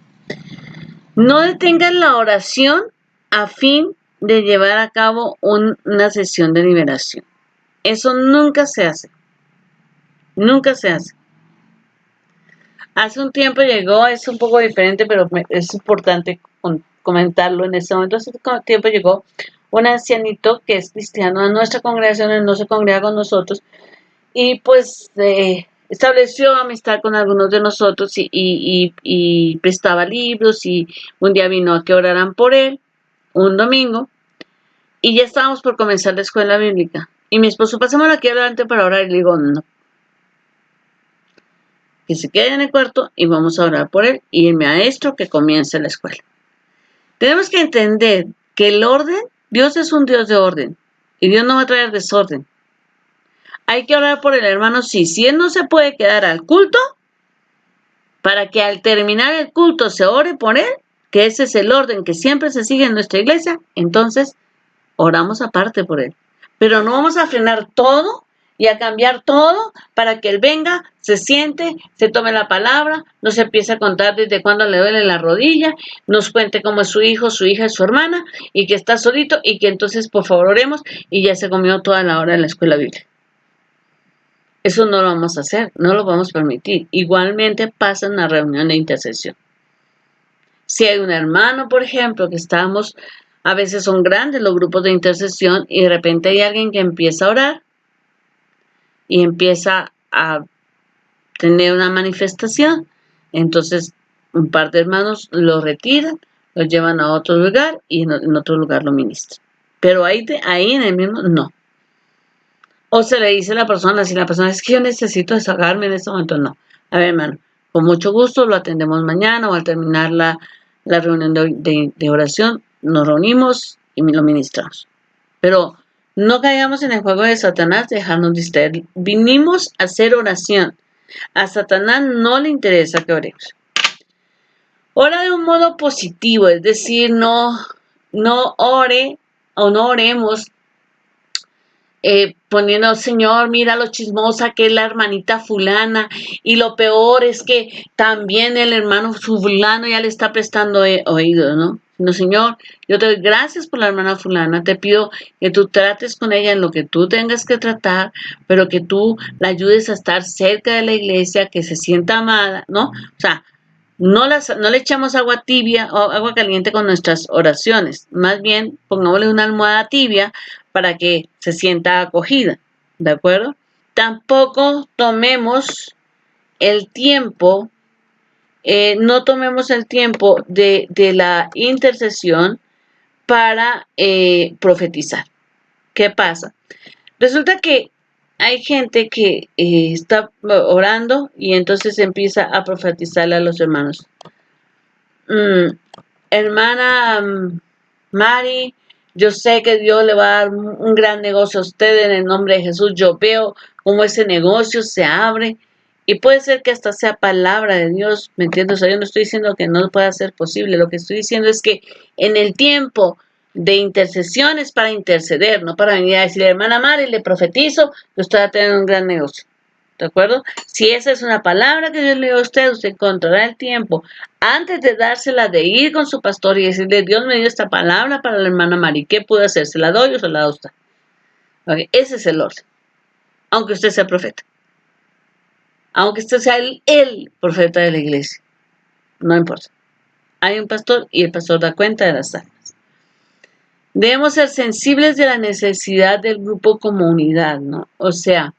No detengan la oración a fin de llevar a cabo una sesión de liberación. Eso nunca se hace. Nunca se hace. Hace un tiempo llegó, es un poco diferente, pero es importante comentarlo en este momento. Hace un tiempo llegó un ancianito que es cristiano a nuestra congregación, él no se congrega con nosotros, y pues estableció amistad con algunos de nosotros y prestaba libros y un día vino a que oraran por él, un domingo, y ya estábamos por comenzar la escuela bíblica. Y mi esposo, pasémoslo aquí adelante para orar. Y le digo, no, que se quede en el cuarto y vamos a orar por él y el maestro que comience la escuela. Tenemos que entender que el orden, Dios es un Dios de orden y Dios no va a traer desorden. Hay que orar por el hermano, sí. Si él no se puede quedar al culto, para que al terminar el culto se ore por él, que ese es el orden que siempre se sigue en nuestra iglesia, entonces oramos aparte por él. Pero no vamos a frenar todo y a cambiar todo para que él venga, se siente, se tome la palabra, nos empiece a contar desde cuándo le duele la rodilla, nos cuente cómo es su hijo, su hija, su hermana, y que está solito, y que entonces por favor oremos, y ya se comió toda la hora en la escuela bíblica. Eso no lo vamos a hacer, no lo vamos a permitir. Igualmente pasa en una reunión de intercesión. Si hay un hermano, por ejemplo, que estamos, a veces son grandes los grupos de intercesión y de repente hay alguien que empieza a orar y empieza a tener una manifestación, entonces un par de hermanos lo retiran, lo llevan a otro lugar y en otro lugar lo ministran. Pero ahí en el mismo, no. O se le dice a la persona, si la persona es que yo necesito desahogarme en este momento, no. A ver, hermano, con mucho gusto lo atendemos mañana o al terminar la reunión de oración, nos reunimos y lo ministramos. Pero no caigamos en el juego de Satanás, dejarnos distraer. Vinimos a hacer oración. A Satanás no le interesa que oremos. Ora de un modo positivo, es decir, no ore o no oremos poniendo, Señor, mira lo chismosa que es la hermanita fulana, y lo peor es que también el hermano fulano ya le está prestando oído, ¿no? No, Señor, yo te doy gracias por la hermana fulana, te pido que tú trates con ella en lo que tú tengas que tratar, pero que tú la ayudes a estar cerca de la iglesia, que se sienta amada, ¿no? O sea, no le echamos agua tibia o agua caliente con nuestras oraciones, más bien pongámosle una almohada tibia para que se sienta acogida, ¿de acuerdo? Tampoco tomemos el tiempo, no tomemos el tiempo de la intercesión para profetizar. ¿Qué pasa? Resulta que hay gente que está orando y entonces empieza a profetizarle a los hermanos. Hermana Mari, yo sé que Dios le va a dar un gran negocio a usted en el nombre de Jesús. Yo veo cómo ese negocio se abre y puede ser que hasta sea palabra de Dios, ¿me entiendes? O sea, yo no estoy diciendo que no pueda ser posible, lo que estoy diciendo es que en el tiempo de intercesión es para interceder, no para venir a decirle, hermana Mari, le profetizo que usted va a tener un gran negocio. ¿De acuerdo? Si esa es una palabra que Dios le dio a usted, usted encontrará el tiempo antes de dársela, de ir con su pastor y decirle, Dios me dio esta palabra para la hermana Mari, ¿qué pude hacer? ¿Se la doy o se la da usted? Okay. Ese es el orden. Aunque usted sea profeta. Aunque usted sea el profeta de la iglesia. No importa. Hay un pastor y el pastor da cuenta de las almas. Debemos ser sensibles de la necesidad del grupo como unidad, ¿no? O sea,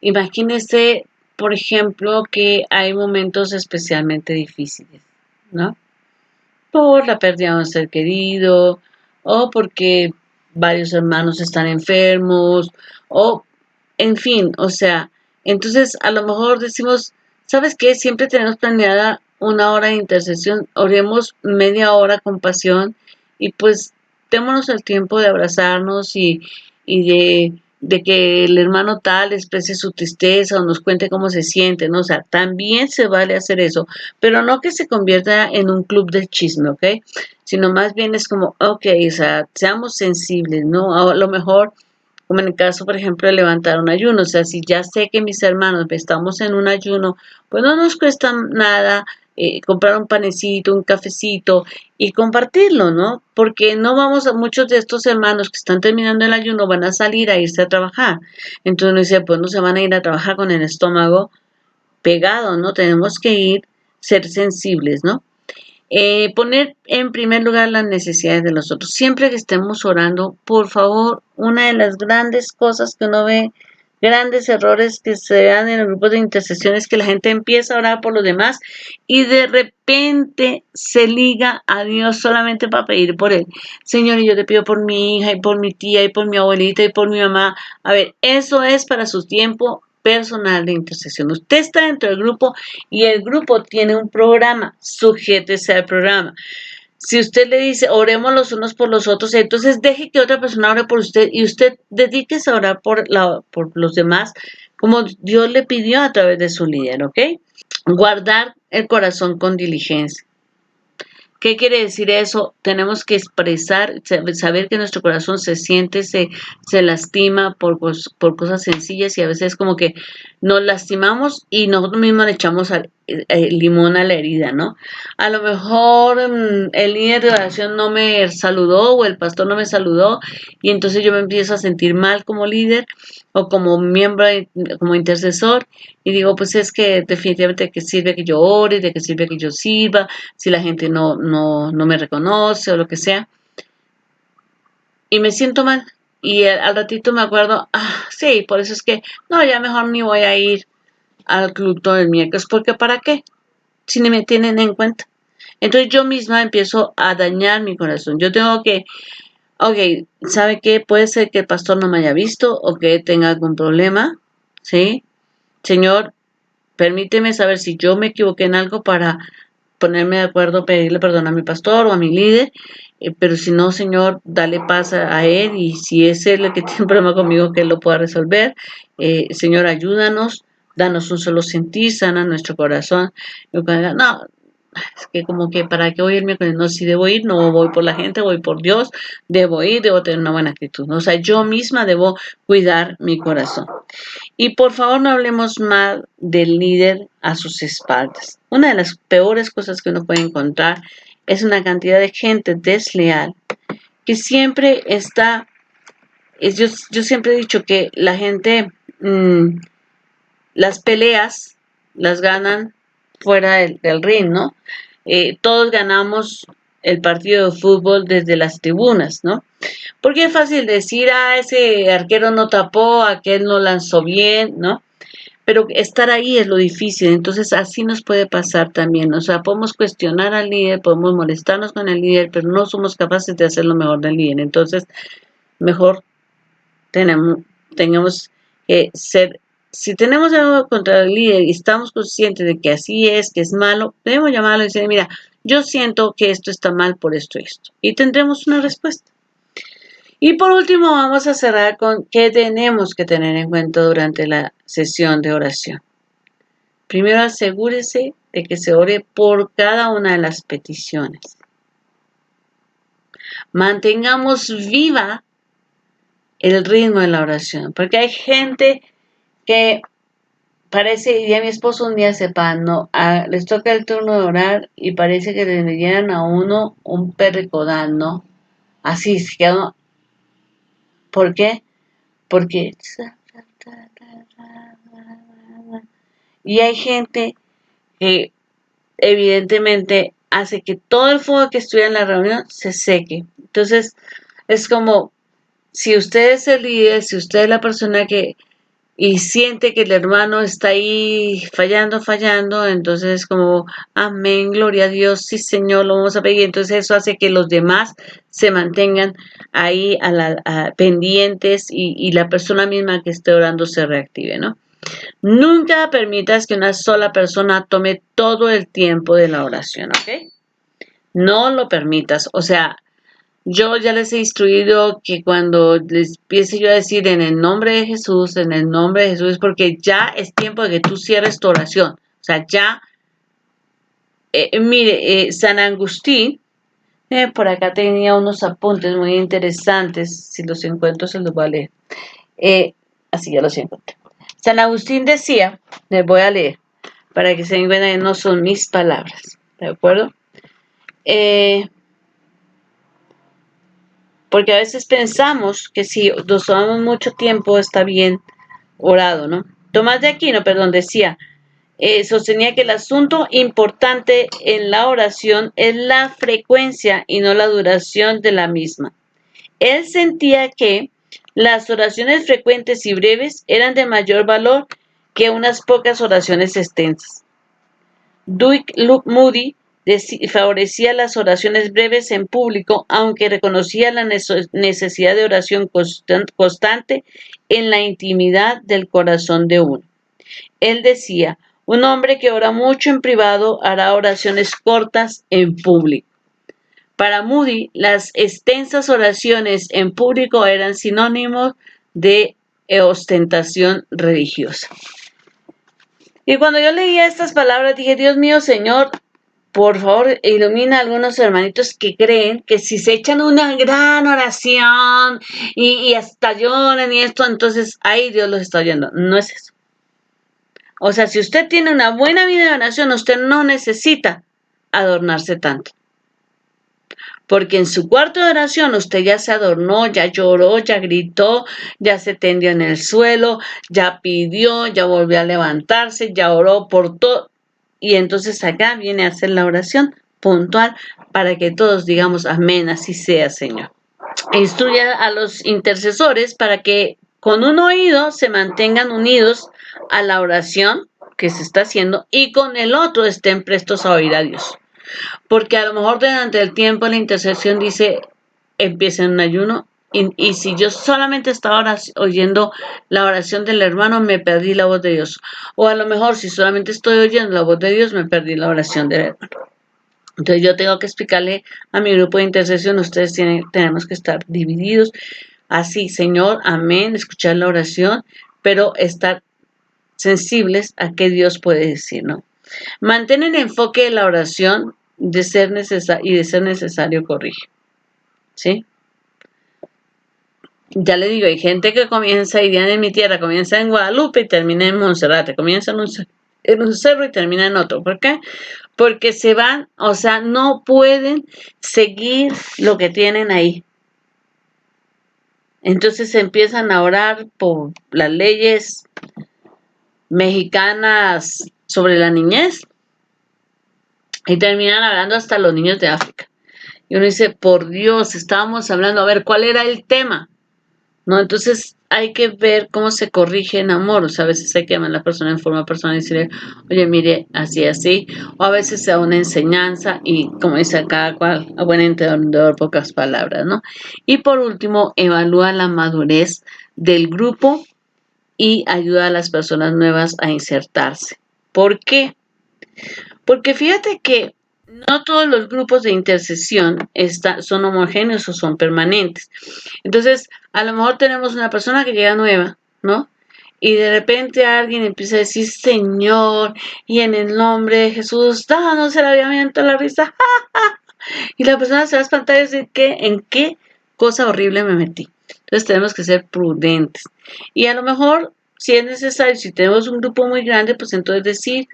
imagínese, por ejemplo, que hay momentos especialmente difíciles, ¿no? Por la pérdida de un ser querido, o porque varios hermanos están enfermos, o en fin, o sea, entonces a lo mejor decimos, ¿sabes qué? Siempre tenemos planeada una hora de intercesión, oremos media hora con pasión y pues démonos el tiempo de abrazarnos y de que el hermano tal exprese su tristeza o nos cuente cómo se siente, ¿no? O sea, también se vale hacer eso, pero no que se convierta en un club del chisme, ¿ok? Sino más bien es como, ok, o sea, seamos sensibles, ¿no? A lo mejor, como en el caso, por ejemplo, de levantar un ayuno, o sea, si ya sé que mis hermanos estamos en un ayuno, pues no nos cuesta nada comprar un panecito, un cafecito y compartirlo, ¿no? Porque no vamos a, muchos de estos hermanos que están terminando el ayuno van a salir a irse a trabajar. Entonces uno dice, pues no se van a ir a trabajar con el estómago pegado, ¿no? Tenemos que ir, ser sensibles, ¿no? Poner en primer lugar las necesidades de los otros. Siempre que estemos orando, por favor, una de las grandes cosas que uno ve grandes errores que se dan en los grupos de intercesiones, que la gente empieza a orar por los demás y de repente se liga a Dios solamente para pedir por él. Señor, y yo te pido por mi hija y por mi tía y por mi abuelita y por mi mamá. A ver, eso es para su tiempo personal de intercesión. Usted está dentro del grupo y el grupo tiene un programa, sujétese al programa. Si usted le dice, oremos los unos por los otros, entonces deje que otra persona ore por usted y usted dedíquese a orar por los demás como Dios le pidió a través de su líder, ¿ok? Guardar el corazón con diligencia. ¿Qué quiere decir eso? Tenemos que expresar, saber que nuestro corazón se siente, se lastima por cosas sencillas y a veces como que nos lastimamos y nosotros mismos le echamos limón a la herida, ¿no? A lo mejor el líder de oración no me saludó o el pastor no me saludó y entonces yo me empiezo a sentir mal como líder o como miembro, como intercesor y digo, pues es que definitivamente que sirve que yo ore, de que sirve que yo sirva, si la gente no me reconoce o lo que sea. Y me siento mal. Y al ratito me acuerdo, sí, por eso es que, no, ya mejor ni voy a ir al club todo el miércoles, porque ¿para qué? Si ni me tienen en cuenta. Entonces yo misma empiezo a dañar mi corazón. Yo tengo que, ok, ¿sabe qué? Puede ser que el pastor no me haya visto o que tenga algún problema, ¿sí? Señor, permíteme saber si yo me equivoqué en algo para ponerme de acuerdo, pedirle perdón a mi pastor o a mi líder, pero si no, Señor, dale paz a él y si es él el que tiene un problema conmigo, que él lo pueda resolver. Señor, ayúdanos, danos un solo sentir, sana nuestro corazón. No, es que como que para qué voy a irme con él, no, si debo ir, no voy por la gente, voy por Dios, debo ir, debo tener una buena actitud, ¿no? O sea, yo misma debo cuidar mi corazón. Y por favor no hablemos mal del líder a sus espaldas. Una de las peores cosas que uno puede encontrar es una cantidad de gente desleal que siempre está, yo siempre he dicho que la gente, las peleas las ganan fuera del ring, ¿no? Todos ganamos el partido de fútbol desde las tribunas, ¿no? Porque es fácil decir, ese arquero no tapó, aquel no lanzó bien, ¿no? Pero estar ahí es lo difícil, entonces así nos puede pasar también, o sea, podemos cuestionar al líder, podemos molestarnos con el líder, pero no somos capaces de hacer lo mejor del líder, entonces mejor tengamos que ser, si tenemos algo contra el líder y estamos conscientes de que así es, que es malo, debemos llamarlo y decir, mira, yo siento que esto está mal por esto y esto, y tendremos una respuesta. Y por último vamos a cerrar con qué tenemos que tener en cuenta durante la sesión de oración. Primero asegúrese de que se ore por cada una de las peticiones. Mantengamos viva el ritmo de la oración, porque hay gente que parece, y a mi esposo un día sepa, no, les toca el turno de orar y parece que le dieran a uno un perricodán, ¿no? Así se queda. ¿Por qué? Porque y hay gente que evidentemente hace que todo el fuego que estuviera en la reunión se seque. Entonces, es como si usted es el líder, si usted es la persona que y siente que el hermano está ahí fallando, entonces es como, amén, gloria a Dios, sí Señor, lo vamos a pedir. Entonces eso hace que los demás se mantengan ahí pendientes y la persona misma que esté orando se reactive, ¿no? Nunca permitas que una sola persona tome todo el tiempo de la oración, ¿ok? No lo permitas. O sea, yo ya les he instruido que cuando les empiece yo a decir en el nombre de Jesús, en el nombre de Jesús, porque ya es tiempo de que tú cierres tu oración. O sea, ya, mire, San Agustín, por acá tenía unos apuntes muy interesantes. Si los encuentro, se los voy a leer. Así ya los encontré. San Agustín decía, les voy a leer, para que se den cuenta que no son mis palabras, ¿de acuerdo? Porque a veces pensamos que si nos tomamos mucho tiempo está bien orado, ¿no? Tomás de Aquino, perdón, decía, sostenía que el asunto importante en la oración es la frecuencia y no la duración de la misma. Él sentía que Las oraciones frecuentes y breves eran de mayor valor que unas pocas oraciones extensas. Dwight Moody favorecía las oraciones breves en público, aunque reconocía la necesidad de oración constante en la intimidad del corazón de uno. Él decía, un hombre que ora mucho en privado hará oraciones cortas en público. Para Moody, las extensas oraciones en público eran sinónimos de ostentación religiosa. Y cuando yo leía estas palabras dije, Dios mío, Señor, por favor, ilumina a algunos hermanitos que creen que si se echan una gran oración y hasta lloran y esto, entonces ahí Dios los está oyendo. No es eso. O sea, si usted tiene una buena vida de oración, usted no necesita adornarse tanto. Porque en su cuarto de oración usted ya se adornó, ya lloró, ya gritó, ya se tendió en el suelo, ya pidió, ya volvió a levantarse, ya oró por todo. Y entonces acá viene a hacer la oración puntual para que todos digamos amén, así sea, Señor. Instruye a los intercesores para que con un oído se mantengan unidos a la oración que se está haciendo y con el otro estén prestos a oír a Dios. Porque a lo mejor durante el tiempo la intercesión dice, empieza en un ayuno, y si yo solamente estaba oyendo la oración del hermano, me perdí la voz de Dios. O a lo mejor si solamente estoy oyendo la voz de Dios, me perdí la oración del hermano. Entonces yo tengo que explicarle a mi grupo de intercesión, ustedes tenemos que estar divididos, así, Señor, amén, escuchar la oración, pero estar sensibles a qué Dios puede decir, ¿no? Mantén el enfoque de la oración de ser necesario corrige, ¿sí? Ya le digo, hay gente que comienza, irían en mi tierra, comienza en Guadalupe y termina en Monserrate, comienza en un cerro y termina en otro. ¿Por qué? Porque se van, o sea, no pueden seguir lo que tienen ahí. Entonces empiezan a orar por las leyes mexicanas sobre la niñez y terminan hablando hasta los niños de África. Y uno dice, por Dios, estábamos hablando, a ver, ¿cuál era el tema? ¿No? Entonces hay que ver cómo se corrige en amor. O sea, a veces hay que llamar a la persona en forma personal y decirle, oye, mire, así, así. O a veces sea una enseñanza y como dice cada cual, a buen entendedor, pocas palabras, ¿no? Y por último, evalúa la madurez del grupo y ayuda a las personas nuevas a insertarse. ¿Por qué? Porque fíjate que no todos los grupos de intercesión son homogéneos o son permanentes. Entonces, a lo mejor tenemos una persona que llega nueva, ¿no? Y de repente alguien empieza a decir, Señor, y en el nombre de Jesús, danos el avivamiento, la risa, y la persona se va a espantar y decir, ¿en qué cosa horrible me metí? Entonces tenemos que ser prudentes. Y a lo mejor, si es necesario, si tenemos un grupo muy grande, pues entonces decir,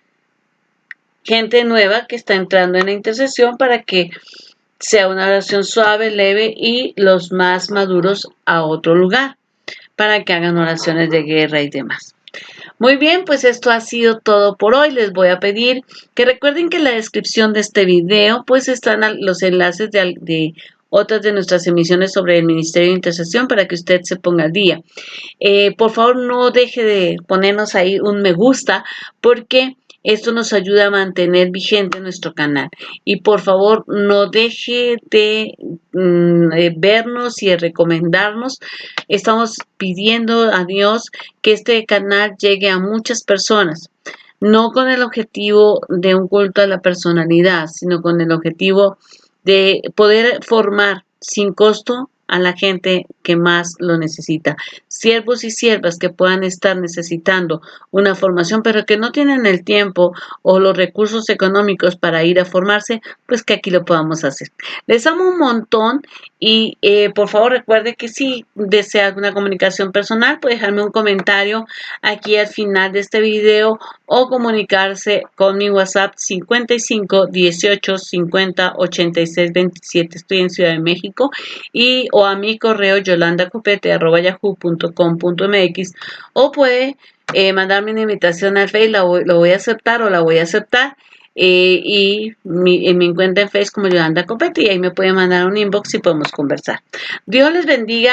gente nueva que está entrando en la intercesión para que sea una oración suave, leve y los más maduros a otro lugar para que hagan oraciones de guerra y demás. Muy bien, pues esto ha sido todo por hoy. Les voy a pedir que recuerden que en la descripción de este video pues están los enlaces de otras de nuestras emisiones sobre el Ministerio de Intercesión para que usted se ponga al día. Por favor, no deje de ponernos ahí un me gusta porque esto nos ayuda a mantener vigente nuestro canal. Y por favor, no deje de vernos y de recomendarnos. Estamos pidiendo a Dios que este canal llegue a muchas personas. No con el objetivo de un culto a la personalidad, sino con el objetivo de poder formar sin costo a la gente que más lo necesita. Siervos y siervas que puedan estar necesitando una formación, pero que no tienen el tiempo o los recursos económicos para ir a formarse, pues que aquí lo podamos hacer. Les amo un montón y por favor recuerde que si desea alguna comunicación personal, puede dejarme un comentario aquí al final de este video o comunicarse con mi WhatsApp 55 18 50 86 27. Estoy en Ciudad de México o a mi correo yolandacopete@yahoo.com.mx o puede mandarme una invitación al Facebook, lo voy a aceptar o la voy a aceptar. Y en mi cuenta en Facebook como Yolanda Copete y ahí me puede mandar un inbox y podemos conversar. Dios les bendiga.